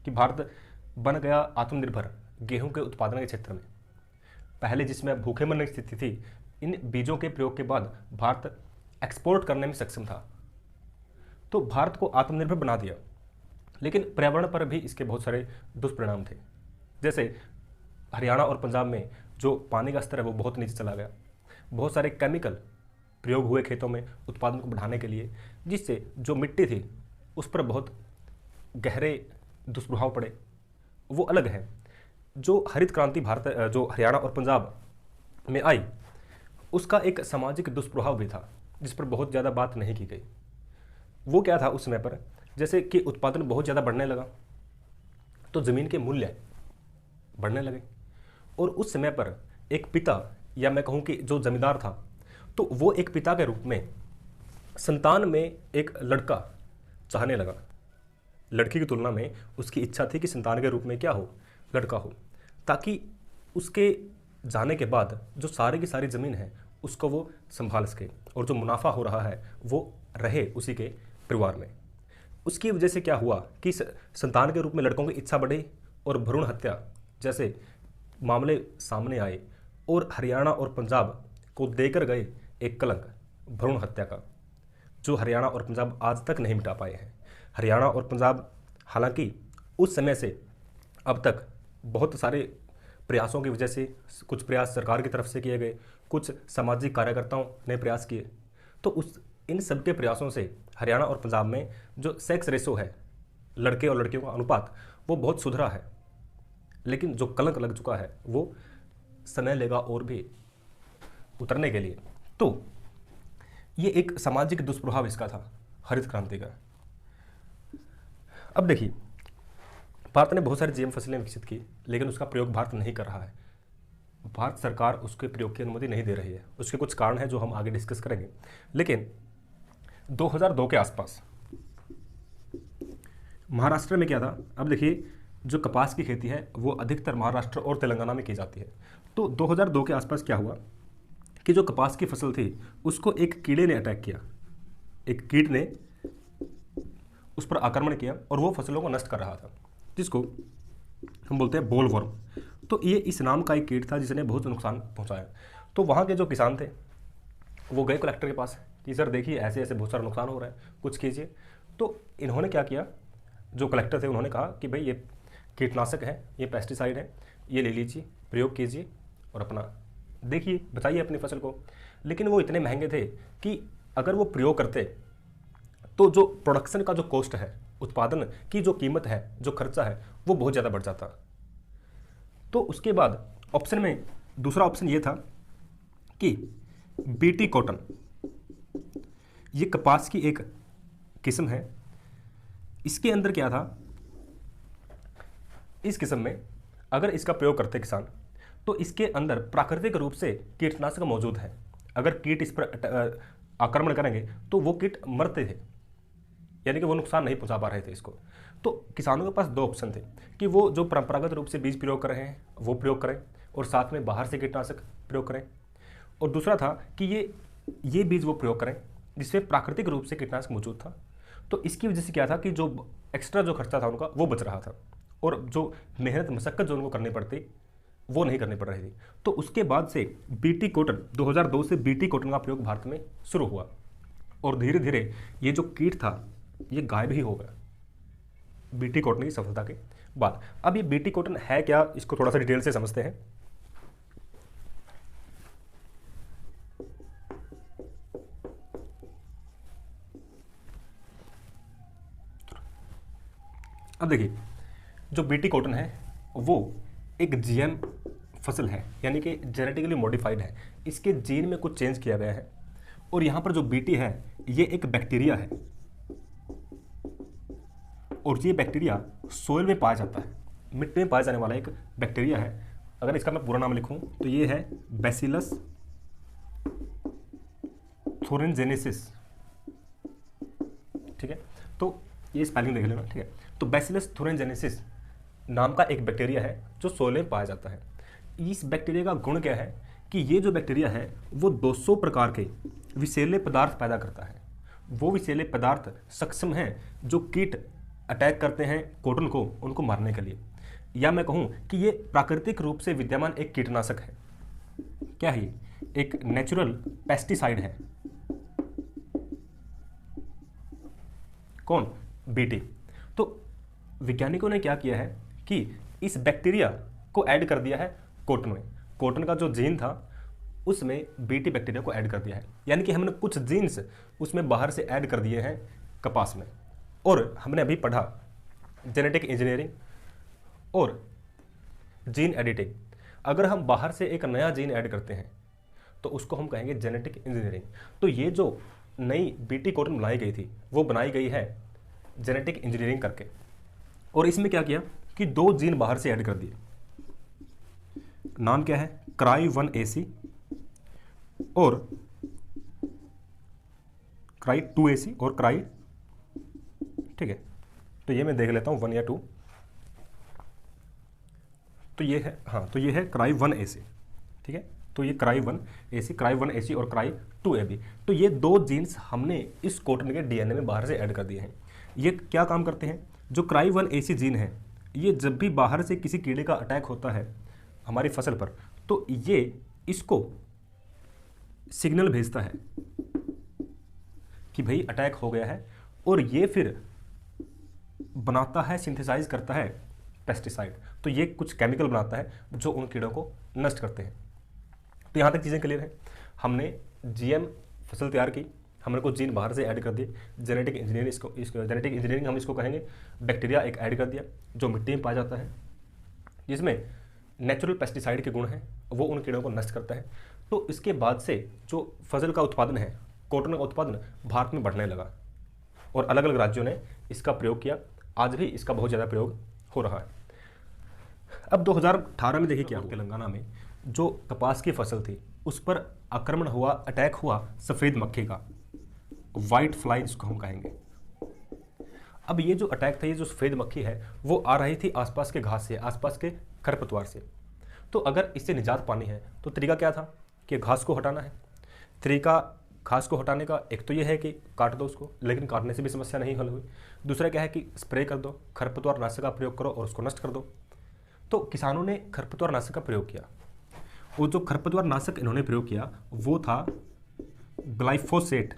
कि भारत बन गया आत्मनिर्भर गेहूं के उत्पादन के क्षेत्र में। पहले जिसमें भूखे मरने की स्थिति थी, इन बीजों के प्रयोग के बाद भारत एक्सपोर्ट करने में सक्षम था, तो भारत को आत्मनिर्भर बना दिया। लेकिन पर्यावरण पर भी इसके बहुत सारे दुष्परिणाम थे। जैसे हरियाणा और पंजाब में जो पानी का स्तर है वो बहुत नीचे चला गया। बहुत सारे केमिकल प्रयोग हुए खेतों में उत्पादन को बढ़ाने के लिए, जिससे जो मिट्टी थी उस पर बहुत गहरे दुष्प्रभाव पड़े। वो अलग है। जो हरित क्रांति जो हरियाणा और पंजाब में आई, उसका एक सामाजिक दुष्प्रभाव भी था जिस पर बहुत ज़्यादा बात नहीं की गई। वो क्या था उस समय पर, जैसे कि उत्पादन बहुत ज़्यादा बढ़ने लगा तो ज़मीन के मूल्य बढ़ने लगे। और उस समय पर एक पिता, या मैं कहूँ कि जो जमींदार था, तो वो एक पिता के रूप में संतान में एक लड़का चाहने लगा। लड़की की तुलना में उसकी इच्छा थी कि संतान के रूप में क्या हो, लड़का हो, ताकि उसके जाने के बाद जो सारी की सारी ज़मीन है उसको वो संभाल सके और जो मुनाफा हो रहा है वो रहे उसी के परिवार में। उसकी वजह से क्या हुआ कि संतान के रूप में लड़कों की इच्छा बढ़ी और भ्रूण हत्या जैसे मामले सामने आए और हरियाणा और पंजाब को देकर गए एक कलंक भ्रूण हत्या का, जो हरियाणा और पंजाब आज तक नहीं मिटा पाए हैं। हरियाणा और पंजाब हालांकि उस समय से अब तक बहुत सारे प्रयासों की वजह से, कुछ प्रयास सरकार की तरफ से किए गए, कुछ सामाजिक कार्यकर्ताओं ने प्रयास किए, तो इन सब के प्रयासों से हरियाणा और पंजाब में जो सेक्स रेशो है, लड़के और लड़कियों का अनुपात, वो बहुत सुधरा है। लेकिन जो कलंक लग चुका है वो समय लेगा और भी उतरने के लिए। तो ये एक सामाजिक दुष्प्रभाव इसका था, हरित क्रांति का। अब देखिए, भारत ने बहुत सारी जीएम फसलें विकसित की, लेकिन उसका प्रयोग भारत नहीं कर रहा है। भारत सरकार उसके प्रयोग की अनुमति नहीं दे रही है। उसके कुछ कारण हैं जो हम आगे डिस्कस करेंगे। लेकिन 2002 के आसपास महाराष्ट्र में क्या था, अब देखिए, जो कपास की खेती है वो अधिकतर महाराष्ट्र और तेलंगाना में की जाती है। तो 2002 के आसपास क्या हुआ कि जो कपास की फसल थी उसको एक कीड़े ने अटैक किया, एक कीट ने उस पर आक्रमण किया और वो फसलों को नष्ट कर रहा था, जिसको हम बोलते हैं बोलवर्म। तो ये इस नाम का एक कीट था जिसने बहुत नुकसान पहुंचाया। तो वहाँ के जो किसान थे वो गए कलेक्टर के पास कि सर देखिए ऐसे ऐसे बहुत सारा नुकसान हो रहा है, कुछ कीजिए। तो इन्होंने क्या किया, जो कलेक्टर थे उन्होंने कहा कि भाई ये कीटनाशक है, ये पेस्टिसाइड है, ये ले लीजिए, प्रयोग कीजिए और अपना देखिए, बचाइए अपनी फसल को। लेकिन वो इतने महंगे थे कि अगर वो प्रयोग करते तो जो प्रोडक्शन का जो कॉस्ट है, उत्पादन की जो कीमत है, जो खर्चा है, वो बहुत ज़्यादा बढ़ जाता। तो उसके बाद ऑप्शन में दूसरा ऑप्शन ये था कि बीटी कॉटन, ये कपास की एक किस्म है। इसके अंदर क्या था, इस किस्म में अगर इसका प्रयोग करते किसान तो इसके अंदर प्राकृतिक रूप से कीटनाशक मौजूद है। अगर कीट इस पर आक्रमण करेंगे तो वो कीट मरते थे, यानी कि वो नुकसान नहीं पहुंचा पा रहे थे इसको। तो किसानों के पास दो ऑप्शन थे कि वो जो परंपरागत रूप से बीज प्रयोग कर रहे हैं वो प्रयोग करें और साथ में बाहर से कीटनाशक प्रयोग करें, और दूसरा था कि ये बीज वो प्रयोग करें जिसमें प्राकृतिक रूप से कीटनाशक मौजूद था। तो इसकी वजह से क्या था कि जो एक्स्ट्रा जो खर्चा था उनका वो बच रहा था और जो मेहनत मशक्कत जो उनको करनी पड़ती वो नहीं करनी पड़ रही थी। तो उसके बाद से बीटी कॉटन 2002 से बीटी कॉटन का प्रयोग भारत में शुरू हुआ और धीरे धीरे ये जो कीट था ये गायब ही हो गया बीटी कॉटन की सफलता के बाद। अब ये बीटी कॉटन है क्या, इसको थोड़ा सा डिटेल से समझते हैं। अब देखिए, जो बीटी कॉटन है वो एक जीएम फसल है, यानी कि जेनेटिकली मॉडिफाइड है। इसके जीन में कुछ चेंज किया गया है और यहाँ पर जो बीटी है ये एक बैक्टीरिया है, और ये बैक्टीरिया सोइल में पाया जाता है, मिट्टी में पाया जाने वाला एक बैक्टीरिया है। अगर इसका मैं पूरा नाम लिखूं तो ये है बैसिलस थोरेनजेनेसिस, ठीक है। तो ये स्पेलिंग देख लेना, ठीक है। तो बैसिलस थोरेनजेनेसिस नाम का एक बैक्टीरिया है जो सोइल में पाया जाता है। इस बैक्टीरिया का गुण क्या है कि ये जो बैक्टीरिया है वो 200 प्रकार के विषैले पदार्थ पैदा करता है। वो विषैले पदार्थ सक्षम हैं जो कीट अटैक करते हैं कॉटन को, उनको मारने के लिए। या मैं कहूँ कि ये प्राकृतिक रूप से विद्यमान एक कीटनाशक है। क्या है? एक नेचुरल पेस्टिसाइड है। कौन? बीटी। तो वैज्ञानिकों ने क्या किया है कि इस बैक्टीरिया को ऐड कर दिया है कॉटन में। कॉटन का जो जीन था उसमें बीटी बैक्टीरिया को ऐड कर दिया है, यानी कि हमने कुछ जीन्स उसमें बाहर से ऐड कर दिए हैं कपास में। और हमने अभी पढ़ा जेनेटिक इंजीनियरिंग और जीन एडिटिंग। अगर हम बाहर से एक नया जीन ऐड करते हैं तो उसको हम कहेंगे जेनेटिक इंजीनियरिंग। तो ये जो नई बीटी कॉटन बनाई गई थी वो बनाई गई है जेनेटिक इंजीनियरिंग करके। और इसमें क्या किया कि 2 जीन बाहर से ऐड कर दिए। नाम क्या है? CRY1AC और CRY2AC और CRY, ठीक है। तो ये मैं देख लेता हूँ 1 या 2। तो ये है, हाँ, तो ये है CRY1AC, ठीक है। तो ये CRY1AC और CRY2AB। तो ये 2 जीन्स हमने इस कॉटन के डीएनए में बाहर से ऐड कर दिए हैं। ये क्या काम करते हैं? जो CRY1AC जीन है ये जब भी बाहर से किसी कीड़े का अटैक होता है हमारी फसल पर, तो ये इसको सिग्नल भेजता है कि भाई अटैक हो गया है, और ये फिर बनाता है, सिंथेसाइज करता है पेस्टिसाइड। तो ये कुछ केमिकल बनाता है जो उन कीड़ों को नष्ट करते हैं। तो यहाँ तक चीज़ें क्लियर हैं। हमने जीएम फसल तैयार की, हमने कुछ जीन बाहर से ऐड कर दिए। जेनेटिक इंजीनियरिंग, इसको जेनेटिक इंजीनियरिंग हम इसको कहेंगे। बैक्टीरिया एक ऐड कर दिया जो मिट्टी में पाया जाता है, जिसमें नेचुरल पेस्टिसाइड के गुण हैं, वो उन कीड़ों को नष्ट करता है। तो इसके बाद से जो फसल का उत्पादन है, कॉटन का उत्पादन भारत में बढ़ने लगा और अलग अलग राज्यों ने इसका प्रयोग किया। आज भी इसका बहुत ज़्यादा प्रयोग हो रहा है। अब 2018 में देखिए क्या हुआ। तेलंगाना में जो कपास की फसल थी उस पर आक्रमण हुआ, अटैक हुआ सफ़ेद मक्खी का, वाइट फ्लाई जिसको हम कहेंगे। अब ये जो अटैक था, ये जो सफ़ेद मक्खी है वो आ रही थी आसपास के घास से, आसपास के खरपतवार से। तो अगर इससे निजात पानी है तो तरीका क्या था कि घास को हटाना है। तरीका घास को हटाने का एक तो ये है कि काट दो उसको, लेकिन काटने से भी समस्या नहीं हल हुई। दूसरा क्या है कि स्प्रे कर दो, खरपतवार नाशक का प्रयोग करो और उसको नष्ट कर दो। तो किसानों ने खरपतवार नाशक का प्रयोग किया। वो जो खरपतवार नाशक इन्होंने प्रयोग किया वो था ग्लाइफोसेट।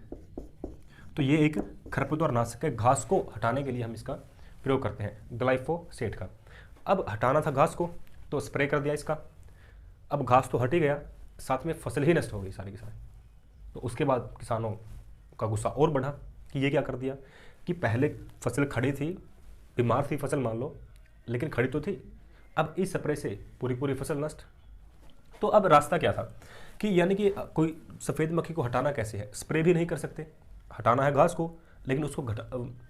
तो ये एक खरपतवार नाशक है, घास को हटाने के लिए हम इसका प्रयोग करते हैं, ग्लाइफोसेट का। अब हटाना था घास को तो स्प्रे कर दिया इसका। अब घास तो हट ही गया, साथ में फसल ही नष्ट हो गई सारी की सारी। तो उसके बाद किसानों का गुस्सा और बढ़ा कि ये क्या कर दिया कि पहले फसल खड़ी थी, बीमार थी फसल मान लो, लेकिन खड़ी तो थी, अब इस स्प्रे से पूरी फसल नष्ट। तो अब रास्ता क्या था कि यानी कि कोई सफ़ेद मक्खी को हटाना कैसे है? स्प्रे भी नहीं कर सकते, हटाना है घास को, लेकिन उसको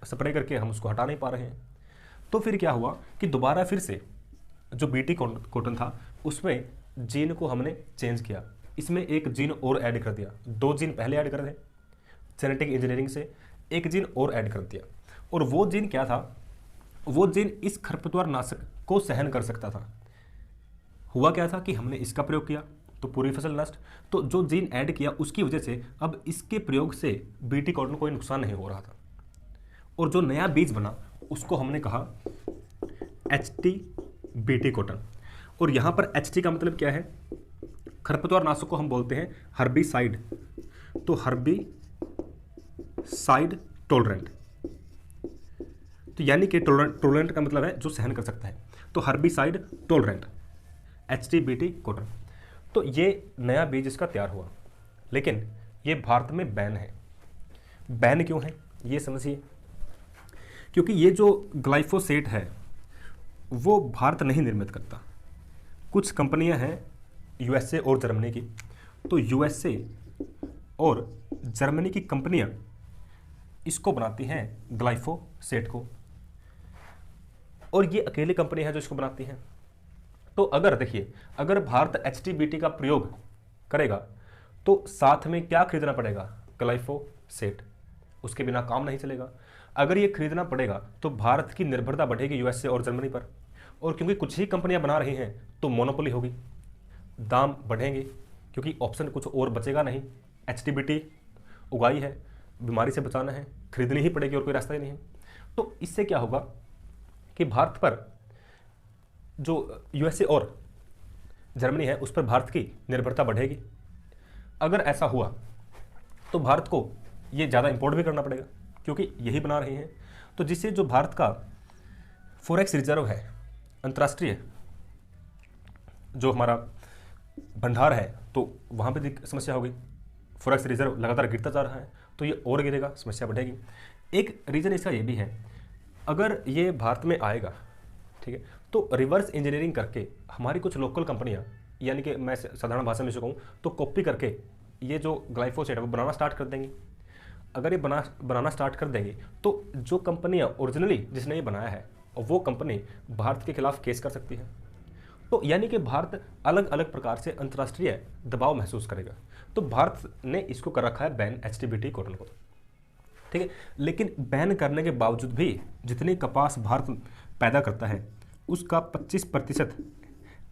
स्प्रे करके हम उसको हटा नहीं पा रहे हैं। तो फिर क्या हुआ कि दोबारा फिर से जो बीटी कॉटन था उसमें जीन को हमने चेंज किया। इसमें एक जीन और ऐड कर दिया, 2 जीन पहले ऐड कर दिए जेनेटिक इंजीनियरिंग से, एक जीन और ऐड कर दिया। और वो जीन क्या था? वो जीन इस खरपतवार नाशक को सहन कर सकता था। हुआ क्या था कि हमने इसका प्रयोग किया तो पूरी फसल नष्ट। तो जो जीन ऐड किया उसकी वजह से अब इसके प्रयोग से बीटी कॉटन को कोई नुकसान नहीं हो रहा था। और जो नया बीज बना उसको हमने कहा HT बीटी कॉटन। और यहाँ पर HT का मतलब क्या है? खरपतवार नाशक को हम बोलते हैं हर्बिसाइड। तो हर्बिसाइड टॉलरेंट, तो यानी कि टॉलरेंट का मतलब है जो सहन कर सकता है। तो herbicide tolerant HT BT cotton. तो ये नया बीज इसका तैयार हुआ, लेकिन ये भारत में बैन है। बैन क्यों है ये समझिए। क्योंकि ये जो ग्लाइफोसेट है वो भारत नहीं निर्मित करता, कुछ कंपनियां हैं USA और जर्मनी की। तो USA और जर्मनी की कंपनियां इसको बनाती हैं ग्लाइफोसेट को, और ये अकेली कंपनी है जो इसको बनाती हैं। तो अगर देखिए, अगर भारत HTBT का प्रयोग करेगा तो साथ में क्या खरीदना पड़ेगा? ग्लाइफोसेट। उसके बिना काम नहीं चलेगा। अगर ये खरीदना पड़ेगा तो भारत की निर्भरता बढ़ेगी USA और जर्मनी पर, और क्योंकि कुछ ही कंपनियां बना रही हैं तो मोनोपोली होगी, दाम बढ़ेंगे, क्योंकि ऑप्शन कुछ और बचेगा नहीं। HTBT उगाई है, बीमारी से बचाना है, खरीदनी ही पड़ेगी और कोई रास्ता ही नहीं है। तो इससे क्या होगा कि भारत पर जो USA और जर्मनी है उस पर भारत की निर्भरता बढ़ेगी। अगर ऐसा हुआ तो भारत को ये ज़्यादा इंपोर्ट भी करना पड़ेगा, क्योंकि यही बना रही हैं। तो जिससे जो भारत का फॉरेक्स रिजर्व है, अंतर्राष्ट्रीय जो हमारा भंडार है, तो वहाँ पे समस्या होगी। फॉरेक्स रिजर्व लगातार गिरता जा रहा है तो ये और गिरेगा, समस्या बढ़ेगी। एक रीज़न इसका ये भी है, अगर ये भारत में आएगा, ठीक है, तो रिवर्स इंजीनियरिंग करके हमारी कुछ लोकल कंपनियां, यानी कि मैं साधारण भाषा में कहूँ तो कॉपी करके ये जो ग्लाइफोसेट है वो बनाना स्टार्ट कर देंगे। अगर ये बनाना स्टार्ट कर देंगे तो जो कंपनियां ओरिजिनली जिसने ये बनाया है वो कंपनी भारत के खिलाफ केस कर सकती है। तो यानी कि भारत अलग अलग प्रकार से अंतर्राष्ट्रीय दबाव महसूस करेगा। तो भारत ने इसको कर रखा है बैन, HTBT कॉटन को, ठीक है। लेकिन बैन करने के बावजूद भी जितनी कपास भारत पैदा करता है उसका 25%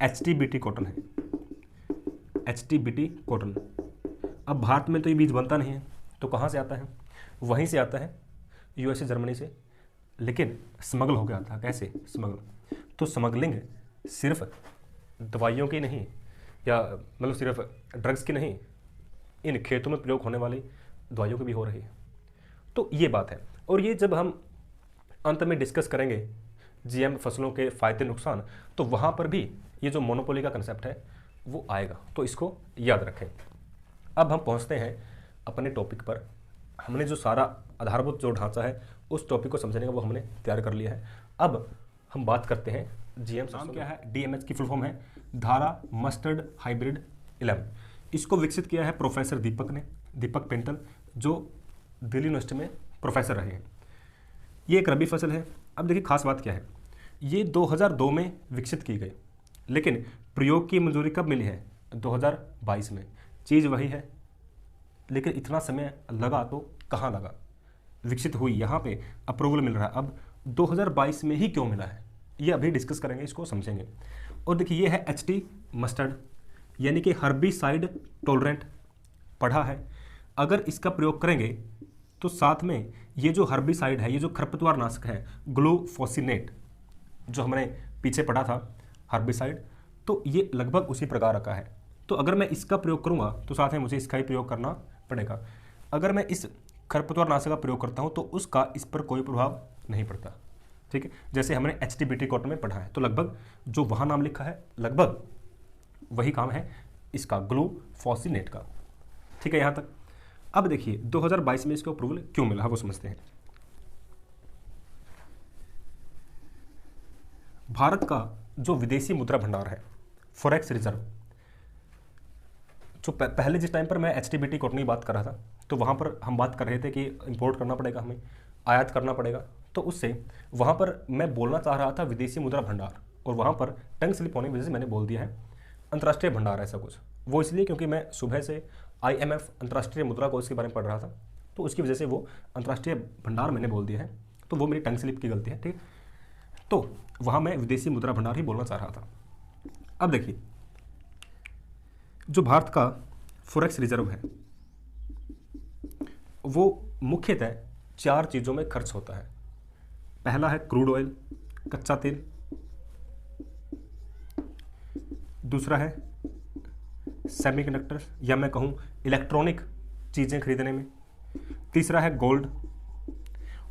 HTBT कॉटन है। HTBT cotton. अब भारत में तो ये बीज बनता नहीं है, तो कहाँ से आता है? वहीं से आता है, USA जर्मनी से, लेकिन स्मगल हो गया था। कैसे स्मगल? तो स्मगलिंग सिर्फ दवाइयों की नहीं, या मतलब सिर्फ ड्रग्स की नहीं, इन खेतों में प्रयोग होने वाली दवाइयों की भी हो रही है। तो ये बात है, और ये जब हम अंत में डिस्कस करेंगे GM फसलों के फ़ायदे नुकसान, तो वहाँ पर भी ये जो मोनोपोली का कंसेप्ट है वो आएगा, तो इसको याद रखें। अब हम पहुँचते हैं अपने टॉपिक पर। हमने जो सारा आधारभूत जो ढांचा है उस टॉपिक को समझने का वो हमने तैयार कर लिया है। अब हम बात करते हैं GM। नाम क्या है? DMH की फुल फॉर्म है धारा मस्टर्ड हाइब्रिड 11। इसको विकसित किया है प्रोफेसर दीपक पेंटल, जो दिल्ली यूनिवर्सिटी में प्रोफेसर रहे हैं। ये एक रबी फसल है। अब देखिए खास बात क्या है, ये 2002 में विकसित की गई, लेकिन प्रयोग की मंजूरी कब मिली है? 2022 में। चीज़ वही है, लेकिन इतना समय लगा तो कहाँ लगा? विकसित हुई, यहाँ पे अप्रूवल मिल रहा है। अब 2022 में ही क्यों मिला है, ये अभी डिस्कस करेंगे, इसको समझेंगे। और देखिए ये है HT मस्टर्ड, यानी कि हर्बिसाइड टॉलरेंट पढ़ा है। अगर इसका प्रयोग करेंगे तो साथ में ये जो हर्बिसाइड है, ये जो खरपतवार नाशक है ग्लूफोसिनेट, जो हमने पीछे पढ़ा था हर्बिसाइड, तो ये लगभग उसी प्रकार का है। तो अगर मैं इसका प्रयोग करूँगा तो साथ में मुझे इसका ही प्रयोग करना पड़ेगा। अगर मैं इस खरपतवार नाशक का प्रयोग करता हूँ तो उसका इस पर कोई प्रभाव नहीं पड़ता, ठीक है। जैसे हमने HTBT कॉटन में पढ़ा है, तो लगभग जो वहाँ नाम लिखा है लगभग वही काम है इसका, ग्लूफोसिनेट का, ठीक है यहाँ तक। अब देखिए 2022 में इसको अप्रूवल क्यों मिला वो समझते हैं। भारत का जो विदेशी मुद्रा भंडार है, फॉरेक्स रिजर्व, जो पहले जिस टाइम पर मैं HTBT कॉटन की बात कर रहा था तो वहाँ पर हम बात कर रहे थे कि इंपोर्ट करना पड़ेगा, हमें आयात करना पड़ेगा, तो उससे वहाँ पर मैं बोलना चाह रहा था विदेशी मुद्रा भंडार, और वहाँ पर टंग स्लिप होने की वजह से मैंने बोल दिया है अंतर्राष्ट्रीय भंडार ऐसा कुछ। वो इसलिए क्योंकि मैं सुबह से IMF अंतर्राष्ट्रीय मुद्रा कोष के बारे में पढ़ रहा था, तो उसकी वजह से वो अंतर्राष्ट्रीय भंडार मैंने बोल दिया है, तो वो मेरी टंग स्लिप की गलती है, ठीक। तो वहाँ मैं विदेशी मुद्रा भंडार ही बोलना चाह रहा था। अब देखिए जो भारत का फॉरेक्स रिजर्व है वो मुख्यतः 4 चीज़ों में खर्च होता है। पहला है क्रूड ऑयल, कच्चा तेल। दूसरा है सेमीकंडक्टर्स, या मैं कहूँ इलेक्ट्रॉनिक चीज़ें खरीदने में। तीसरा है गोल्ड,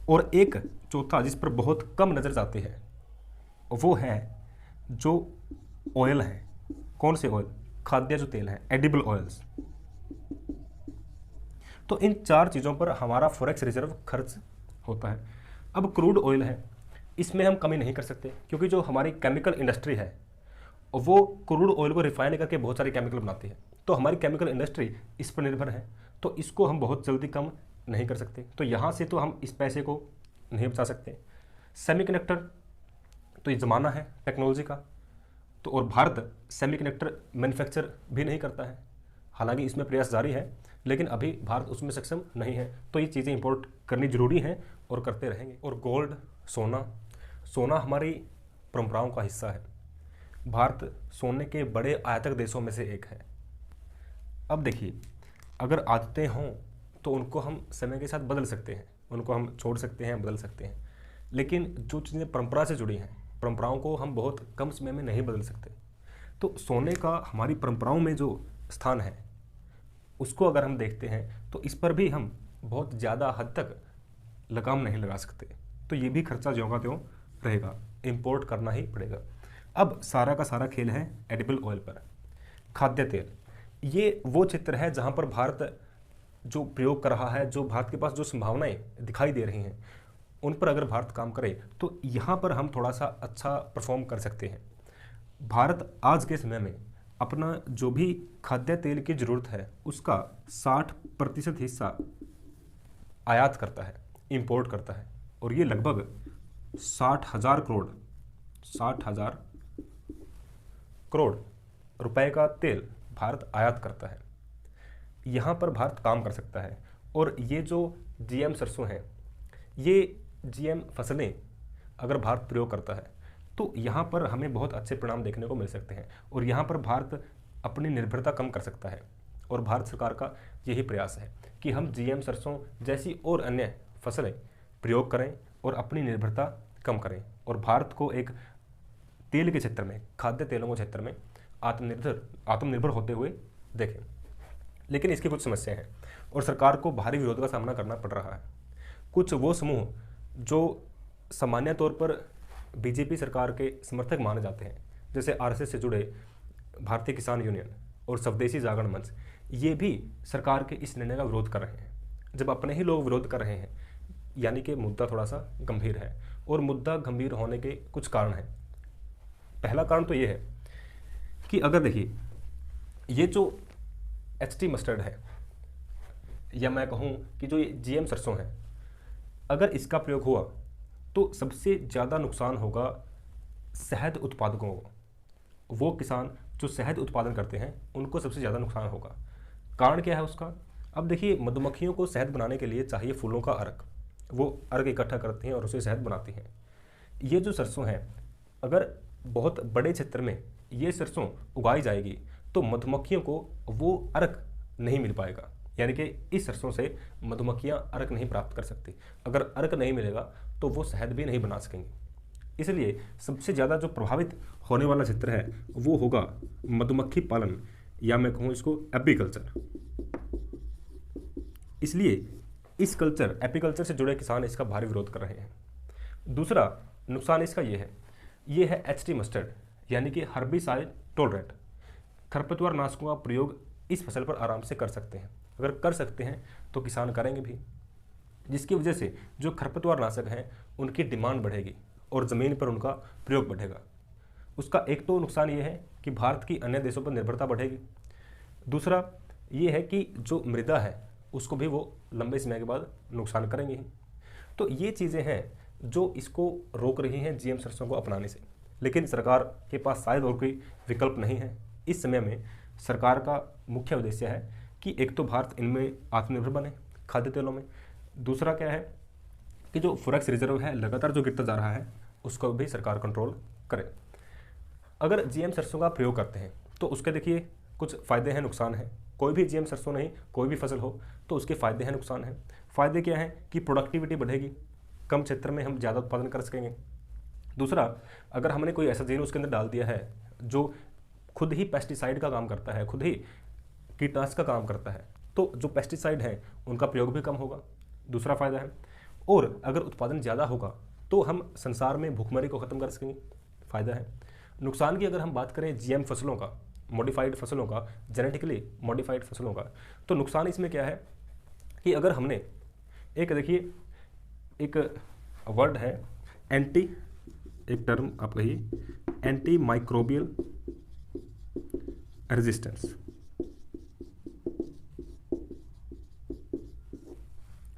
और एक चौथा जिस पर बहुत कम नज़र जाती है वो है जो ऑयल है। कौन से ऑयल? खाद्य जो तेल है, एडिबल ऑयल्स। तो इन 4 चीज़ों पर हमारा फॉरेक्स रिजर्व खर्च होता है। अब क्रूड ऑयल है, इसमें हम कमी नहीं कर सकते, क्योंकि जो हमारी केमिकल इंडस्ट्री है वो क्रूड ऑयल को रिफाइन करके बहुत सारे केमिकल बनाती है, तो हमारी केमिकल इंडस्ट्री इस पर निर्भर है। तो इसको हम बहुत जल्दी कम नहीं कर सकते, तो यहाँ से तो हम इस पैसे को नहीं बचा सकते। सेमीकंडक्टर, तो ये ज़माना है टेक्नोलॉजी का, तो और भारत सेमीकंडक्टर मैन्युफैक्चर भी नहीं करता है, हालांकि इसमें प्रयास जारी है, लेकिन अभी भारत उसमें सक्षम नहीं है। तो ये चीज़ें इंपोर्ट करनी जरूरी हैं और करते रहेंगे। और गोल्ड, सोना, सोना हमारी परंपराओं का हिस्सा है। भारत सोने के बड़े आयातक देशों में से एक है। अब देखिए, अगर आदतें हों तो उनको हम समय के साथ बदल सकते हैं, उनको हम छोड़ सकते हैं, बदल सकते हैं, लेकिन जो चीज़ें परंपरा से जुड़ी हैं, परंपराओं को हम बहुत कम समय में नहीं बदल सकते। तो सोने का हमारी परंपराओं में जो स्थान है उसको अगर हम देखते हैं तो इस पर भी हम बहुत ज़्यादा हद तक लगाम नहीं लगा सकते, तो ये भी खर्चा ज्यों का त्यों रहेगा, इंपोर्ट करना ही पड़ेगा। अब सारा का सारा खेल है एडिबल ऑयल पर, खाद्य तेल। ये वो क्षेत्र है जहाँ पर भारत जो प्रयोग कर रहा है, जो भारत के पास जो संभावनाएं दिखाई दे रही हैं, उन पर अगर भारत काम करे तो यहाँ पर हम थोड़ा सा अच्छा परफॉर्म कर सकते हैं। भारत आज के समय में अपना जो भी खाद्य तेल की ज़रूरत है उसका 60% हिस्सा आयात करता है, इंपोर्ट करता है, और ये लगभग 60,000 करोड़ रुपए का तेल भारत आयात करता है। यहाँ पर भारत काम कर सकता है। और ये जो जीएम सरसों है, ये जीएम फसलें अगर भारत प्रयोग करता है तो यहाँ पर हमें बहुत अच्छे परिणाम देखने को मिल सकते हैं, और यहाँ पर भारत अपनी निर्भरता कम कर सकता है। और भारत सरकार का यही प्रयास है कि हम जीएम सरसों जैसी और अन्य फसलें प्रयोग करें और अपनी निर्भरता कम करें, और भारत को एक तेल के क्षेत्र में, खाद्य तेलों के क्षेत्र में आत्मनिर्भर होते हुए देखें। लेकिन इसकी कुछ समस्याएं हैं और सरकार को भारी विरोध का सामना करना पड़ रहा है। कुछ वो समूह जो सामान्य तौर पर बीजेपी सरकार के समर्थक माने जाते हैं, जैसे आरएसएस से जुड़े भारतीय किसान यूनियन और स्वदेशी जागरण मंच, ये भी सरकार के इस निर्णय का विरोध कर रहे हैं। जब अपने ही लोग विरोध कर रहे हैं, यानी कि मुद्दा थोड़ा सा गंभीर है, और मुद्दा गंभीर होने के कुछ कारण हैं। पहला कारण तो ये है कि अगर देखिए, ये जो HT मस्टर्ड है, या मैं कहूँ कि जो ये GM सरसों है, अगर इसका प्रयोग हुआ तो सबसे ज़्यादा नुकसान होगा शहद उत्पादकों को। वो किसान जो शहद उत्पादन करते हैं उनको सबसे ज़्यादा नुकसान होगा। कारण क्या है उसका? अब देखिए, मधुमक्खियों को शहद बनाने के लिए चाहिए फूलों का अर्क, वो अर्क इकट्ठा करती हैं और उसे शहद बनाती हैं। ये जो सरसों है, अगर बहुत बड़े क्षेत्र में ये सरसों उगाई जाएगी तो मधुमक्खियों को वो अर्क नहीं मिल पाएगा, यानी कि इस सरसों से मधुमक्खियाँ अर्क नहीं प्राप्त कर सकती। अगर अर्क नहीं मिलेगा तो वो शहद भी नहीं बना सकेंगी। इसलिए सबसे ज़्यादा जो प्रभावित होने वाला क्षेत्र है वो होगा मधुमक्खी पालन, या मैं कहूँ इसको एपीकल्चर। इसलिए इस कल्चर, एपीकल्चर से जुड़े किसान इसका भारी विरोध कर रहे हैं। दूसरा नुकसान इसका ये है HT मस्टर्ड, यानी कि हर्बिसाइड टॉलरेंट। खरपतवार नाशकों का प्रयोग इस फसल पर आराम से कर सकते हैं। अगर कर सकते हैं तो किसान करेंगे भी, जिसकी वजह से जो खरपतवार नाशक हैं उनकी डिमांड बढ़ेगी और ज़मीन पर उनका प्रयोग बढ़ेगा। उसका एक तो नुकसान ये है कि भारत की अन्य देशों पर निर्भरता बढ़ेगी। दूसरा ये है कि जो मृदा है उसको भी वो लंबे समय के बाद नुकसान करेंगे ही। तो ये चीज़ें हैं जो इसको रोक रही हैं GM सरसों को अपनाने से। लेकिन सरकार के पास शायद और कोई विकल्प नहीं है। इस समय में सरकार का मुख्य उद्देश्य है कि एक तो भारत इनमें आत्मनिर्भर बने खाद्य तेलों में, दूसरा क्या है कि जो फॉरेक्स रिजर्व है लगातार जो गिरता जा रहा है उसको भी सरकार कंट्रोल करे। अगर GM सरसों का प्रयोग करते हैं तो उसके देखिए कुछ फ़ायदे हैं, नुकसान हैं। कोई भी GM सरसों नहीं, कोई भी फसल हो तो उसके फ़ायदे हैं, नुकसान हैं। फ़ायदे क्या हैं कि प्रोडक्टिविटी बढ़ेगी, कम क्षेत्र में हम ज़्यादा उत्पादन कर सकेंगे। दूसरा, अगर हमने कोई ऐसा जीन उसके अंदर डाल दिया है जो खुद ही पेस्टिसाइड का काम करता है, खुद ही कीटनाशक का काम करता है, तो जो पेस्टिसाइड हैं उनका प्रयोग भी कम होगा, दूसरा फ़ायदा है। और अगर उत्पादन ज़्यादा होगा तो हम संसार में भूखमरी को ख़त्म कर सकेंगे, फ़ायदा है। नुकसान की अगर हम बात करें GM फसलों का, मॉडिफाइड फसलों का, जेनेटिकली मॉडिफाइड फसलों का, तो नुकसान इसमें क्या है कि अगर हमने देखिए एक वर्ड है एंटी, एक टर्म आप कहिए एंटी माइक्रोबियल रेजिस्टेंस।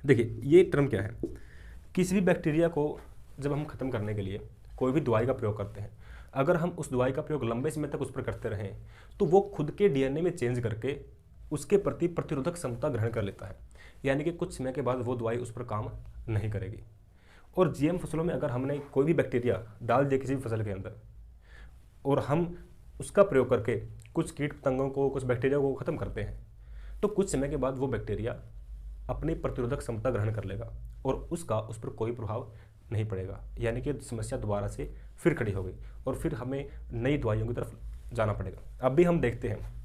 देखिए ये टर्म क्या है, किसी भी बैक्टीरिया को जब हम ख़त्म करने के लिए कोई भी दवाई का प्रयोग करते हैं, अगर हम उस दवाई का प्रयोग लंबे समय तक उस पर करते रहें तो वो खुद के डीएनए में चेंज करके उसके प्रति प्रतिरोधक क्षमता ग्रहण कर लेता है, यानी कि कुछ समय के बाद वो दवाई उस पर काम नहीं करेगी। और जीएम फसलों में अगर हमने कोई भी बैक्टीरिया डाल दिया किसी भी फसल के अंदर और हम उसका प्रयोग करके कुछ कीट पतंगों को, कुछ बैक्टीरिया को ख़त्म करते हैं, तो कुछ समय के बाद वो बैक्टीरिया अपनी प्रतिरोधक क्षमता ग्रहण कर लेगा और उसका उस पर कोई प्रभाव नहीं पड़ेगा, यानी कि समस्या दोबारा से फिर खड़ी हो गई और फिर हमें नई दवाइयों की तरफ जाना पड़ेगा। अब भी हम देखते हैं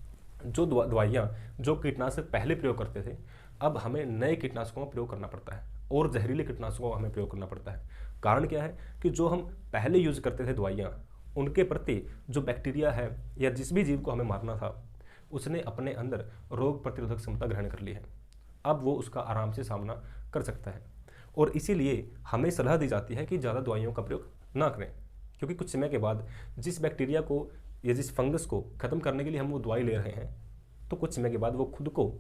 जो दवाइयाँ जो कीटनाशक पहले प्रयोग करते थे, अब हमें नए कीटनाशकों का प्रयोग करना पड़ता है और जहरीले कीटनाशकों का हमें प्रयोग करना पड़ता है। कारण क्या है कि जो हम पहले यूज़ करते थे दवाइयाँ, उनके प्रति जो बैक्टीरिया है या जिस भी जीव को हमें मारना था, उसने अपने अंदर रोग प्रतिरोधक क्षमता ग्रहण कर ली है। अब वो उसका आराम से सामना कर सकता है और इसीलिए हमें सलाह दी जाती है कि ज़्यादा दवाइयों का प्रयोग ना करें, क्योंकि कुछ समय के बाद जिस बैक्टीरिया को या जिस फंगस को ख़त्म करने के लिए हम वो दवाई ले रहे हैं, तो कुछ समय के बाद वो खुद को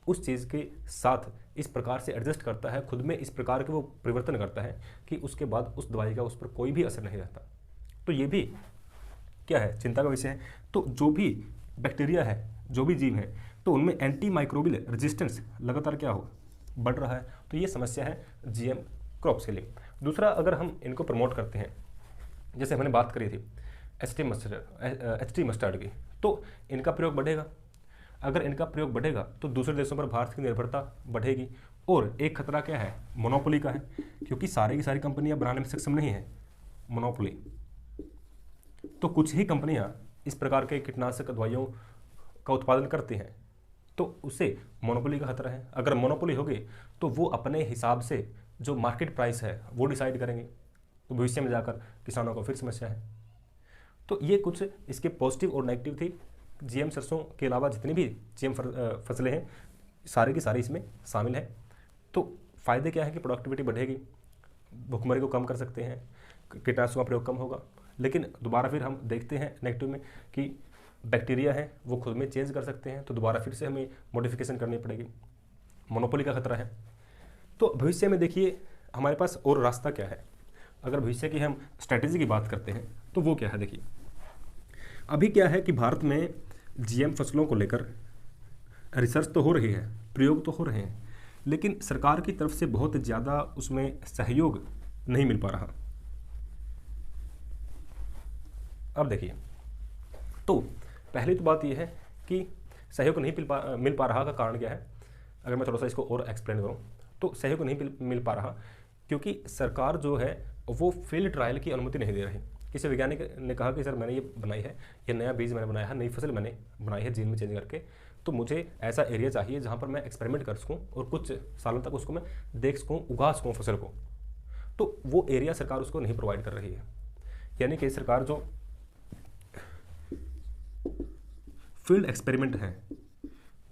उस चीज़ के साथ इस प्रकार से एडजस्ट करता है, खुद में इस प्रकार के वो परिवर्तन करता है कि उसके बाद उस दवाई का उस पर कोई भी असर नहीं रहता। तो ये भी क्या है, चिंता का विषय है। तो जो भी बैक्टीरिया है, जो भी जीव है, तो उनमें एंटी माइक्रोबियल रेजिस्टेंस लगातार क्या हो, बढ़ रहा है। तो ये समस्या है जीएम क्रॉप्स के लिए। दूसरा, अगर हम इनको प्रमोट करते हैं, जैसे हमने बात करी थी एचटी मस्टर्ड की, तो इनका प्रयोग बढ़ेगा। अगर इनका प्रयोग बढ़ेगा तो दूसरे देशों पर भारत की निर्भरता बढ़ेगी। और एक खतरा क्या है, मोनोपोली का है, क्योंकि सारी की सारी कंपनियां बनाने में सक्षम नहीं है, मोनोपोली। तो कुछ ही कंपनियां इस प्रकार के कीटनाशक दवाइयों का उत्पादन करती हैं, तो उसे मोनोपोली का खतरा है। अगर मोनोपोली होगी तो वो अपने हिसाब से जो मार्केट प्राइस है वो डिसाइड करेंगे, तो भविष्य में जाकर किसानों को फिर समस्या है। तो ये कुछ इसके पॉजिटिव और नेगेटिव थी। जीएम सरसों के अलावा जितनी भी जीएम फसलें हैं, सारी की सारी इसमें शामिल है। तो फ़ायदे क्या है कि प्रोडक्टिविटी बढ़ेगी, भुखमरी को कम कर सकते हैं, कीटनाशकों का प्रयोग कम होगा। लेकिन दोबारा फिर हम देखते हैं नेगेटिव में कि बैक्टीरिया है वो खुद में चेंज कर सकते हैं, तो दोबारा फिर से हमें मॉडिफिकेशन करनी पड़ेगी, मोनोपोली का खतरा है। तो भविष्य में देखिए हमारे पास और रास्ता क्या है। अगर भविष्य की हम स्ट्रैटेजी की बात करते हैं तो वो क्या है, देखिए अभी क्या है कि भारत में जीएम फसलों को लेकर रिसर्च तो हो रही है, प्रयोग तो हो रहे हैं, लेकिन सरकार की तरफ से बहुत ज़्यादा उसमें सहयोग नहीं मिल पा रहा। अब देखिए, तो पहली तो बात यह है कि सहयोग नहीं मिल पा रहा का कारण क्या है। अगर मैं थोड़ा सा इसको और एक्सप्लेन करूं तो सहयोग नहीं मिल पा रहा क्योंकि सरकार जो है वो फील्ड ट्रायल की अनुमति नहीं दे रही। किसी वैज्ञानिक ने कहा कि सर मैंने ये बनाई है, ये नया बीज मैंने बनाया है, नई फसल मैंने बनाई है जीन में चेंज करके, तो मुझे ऐसा एरिया चाहिए जहाँ पर मैं एक्सपेरिमेंट कर सकूँ और कुछ सालों तक उसको मैं देख सकूँ, उगा सकूँ फसल को। तो वो एरिया सरकार उसको नहीं प्रोवाइड कर रही है, यानी कि सरकार जो फील्ड एक्सपेरिमेंट हैं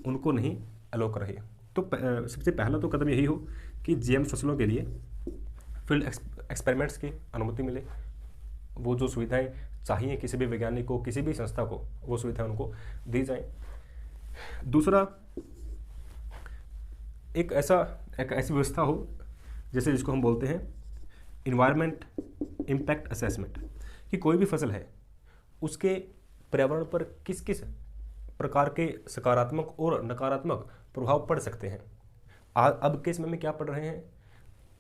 उनको नहीं अलो कर रही है। तो सबसे पहला तो कदम यही हो कि जीएम फसलों के लिए फील्ड एक्सपेरिमेंट्स की अनुमति मिले, वो जो सुविधाएं चाहिए किसी भी वैज्ञानिक को, किसी भी संस्था को, वो सुविधाएं उनको दी जाएं। दूसरा, एक ऐसी व्यवस्था हो जैसे जिसको हम बोलते हैं इन्वायरमेंट इम्पैक्ट असेसमेंट, कि कोई भी फसल है उसके पर्यावरण पर किस किस प्रकार के सकारात्मक और नकारात्मक प्रभाव पड़ सकते हैं। अब के समय में क्या पड़ रहे हैं,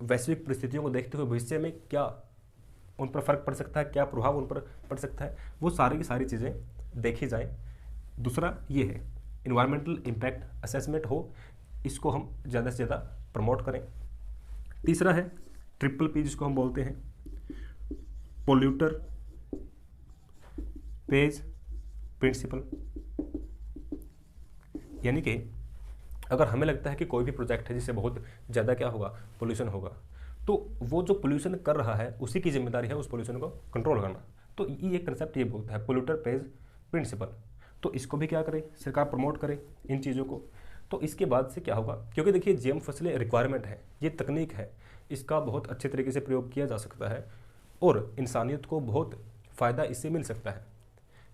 वैश्विक परिस्थितियों को देखते हुए भविष्य में क्या उन पर फर्क पड़ सकता है, क्या प्रभाव उन पर पड़ सकता है, वो सारी की सारी चीज़ें देखी जाएं। दूसरा ये है इन्वायरमेंटल इम्पैक्ट असेसमेंट हो, इसको हम ज़्यादा से ज़्यादा प्रमोट करें। तीसरा है ट्रिपल पी, जिसको हम बोलते हैं पोल्यूटर पेज प्रिंसिपल, यानी कि अगर हमें लगता है कि कोई भी प्रोजेक्ट है जिससे बहुत ज़्यादा क्या होगा, पोल्यूशन होगा, तो वो जो पोल्यूशन कर रहा है उसी की जिम्मेदारी है उस पोल्यूशन को कंट्रोल करना। तो ये कंसेप्ट ये बोलता है पोल्यूटर पेज प्रिंसिपल। तो इसको भी क्या करे, सरकार प्रमोट करे इन चीज़ों को। तो इसके बाद से क्या होगा, क्योंकि देखिए जीएम फसलें रिक्वायरमेंट है, ये तकनीक है, इसका बहुत अच्छे तरीके से प्रयोग किया जा सकता है और इंसानियत को बहुत फ़ायदा इससे मिल सकता है।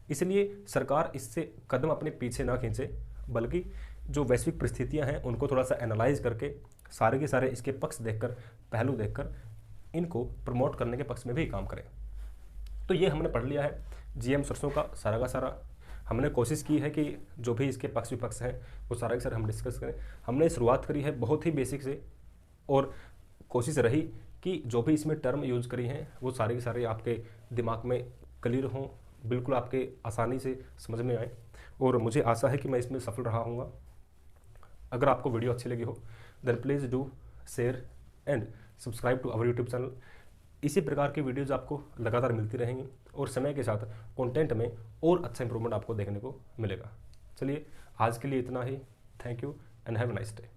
इसलिए सरकार इससे कदम अपने पीछे ना खींचे, बल्कि जो वैश्विक परिस्थितियां हैं उनको थोड़ा सा एनालाइज करके सारे के सारे इसके पक्ष देखकर, पहलू देखकर इनको प्रमोट करने के पक्ष में भी काम करें। तो ये हमने पढ़ लिया है जीएम सरसों का सारा। हमने कोशिश की है कि जो भी इसके पक्ष विपक्ष हैं वो सारा के सारा हम डिस्कस करें। हमने शुरुआत करी है बहुत ही बेसिक से, और कोशिश रही कि जो भी इसमें टर्म यूज करी हैं वो सारे के सारे आपके दिमाग में क्लियर हों, बिल्कुल आपके आसानी से समझ में आए, और मुझे आशा है कि मैं इसमें सफल रहा हूँगा। अगर आपको वीडियो अच्छी लगी हो then please do share and subscribe to our YouTube channel. इसी प्रकार की वीडियोज़ आपको लगातार मिलती रहेंगी और समय के साथ कंटेंट में और अच्छा इंप्रूवमेंट आपको देखने को मिलेगा। चलिए आज के लिए इतना ही। Thank you and have a nice day.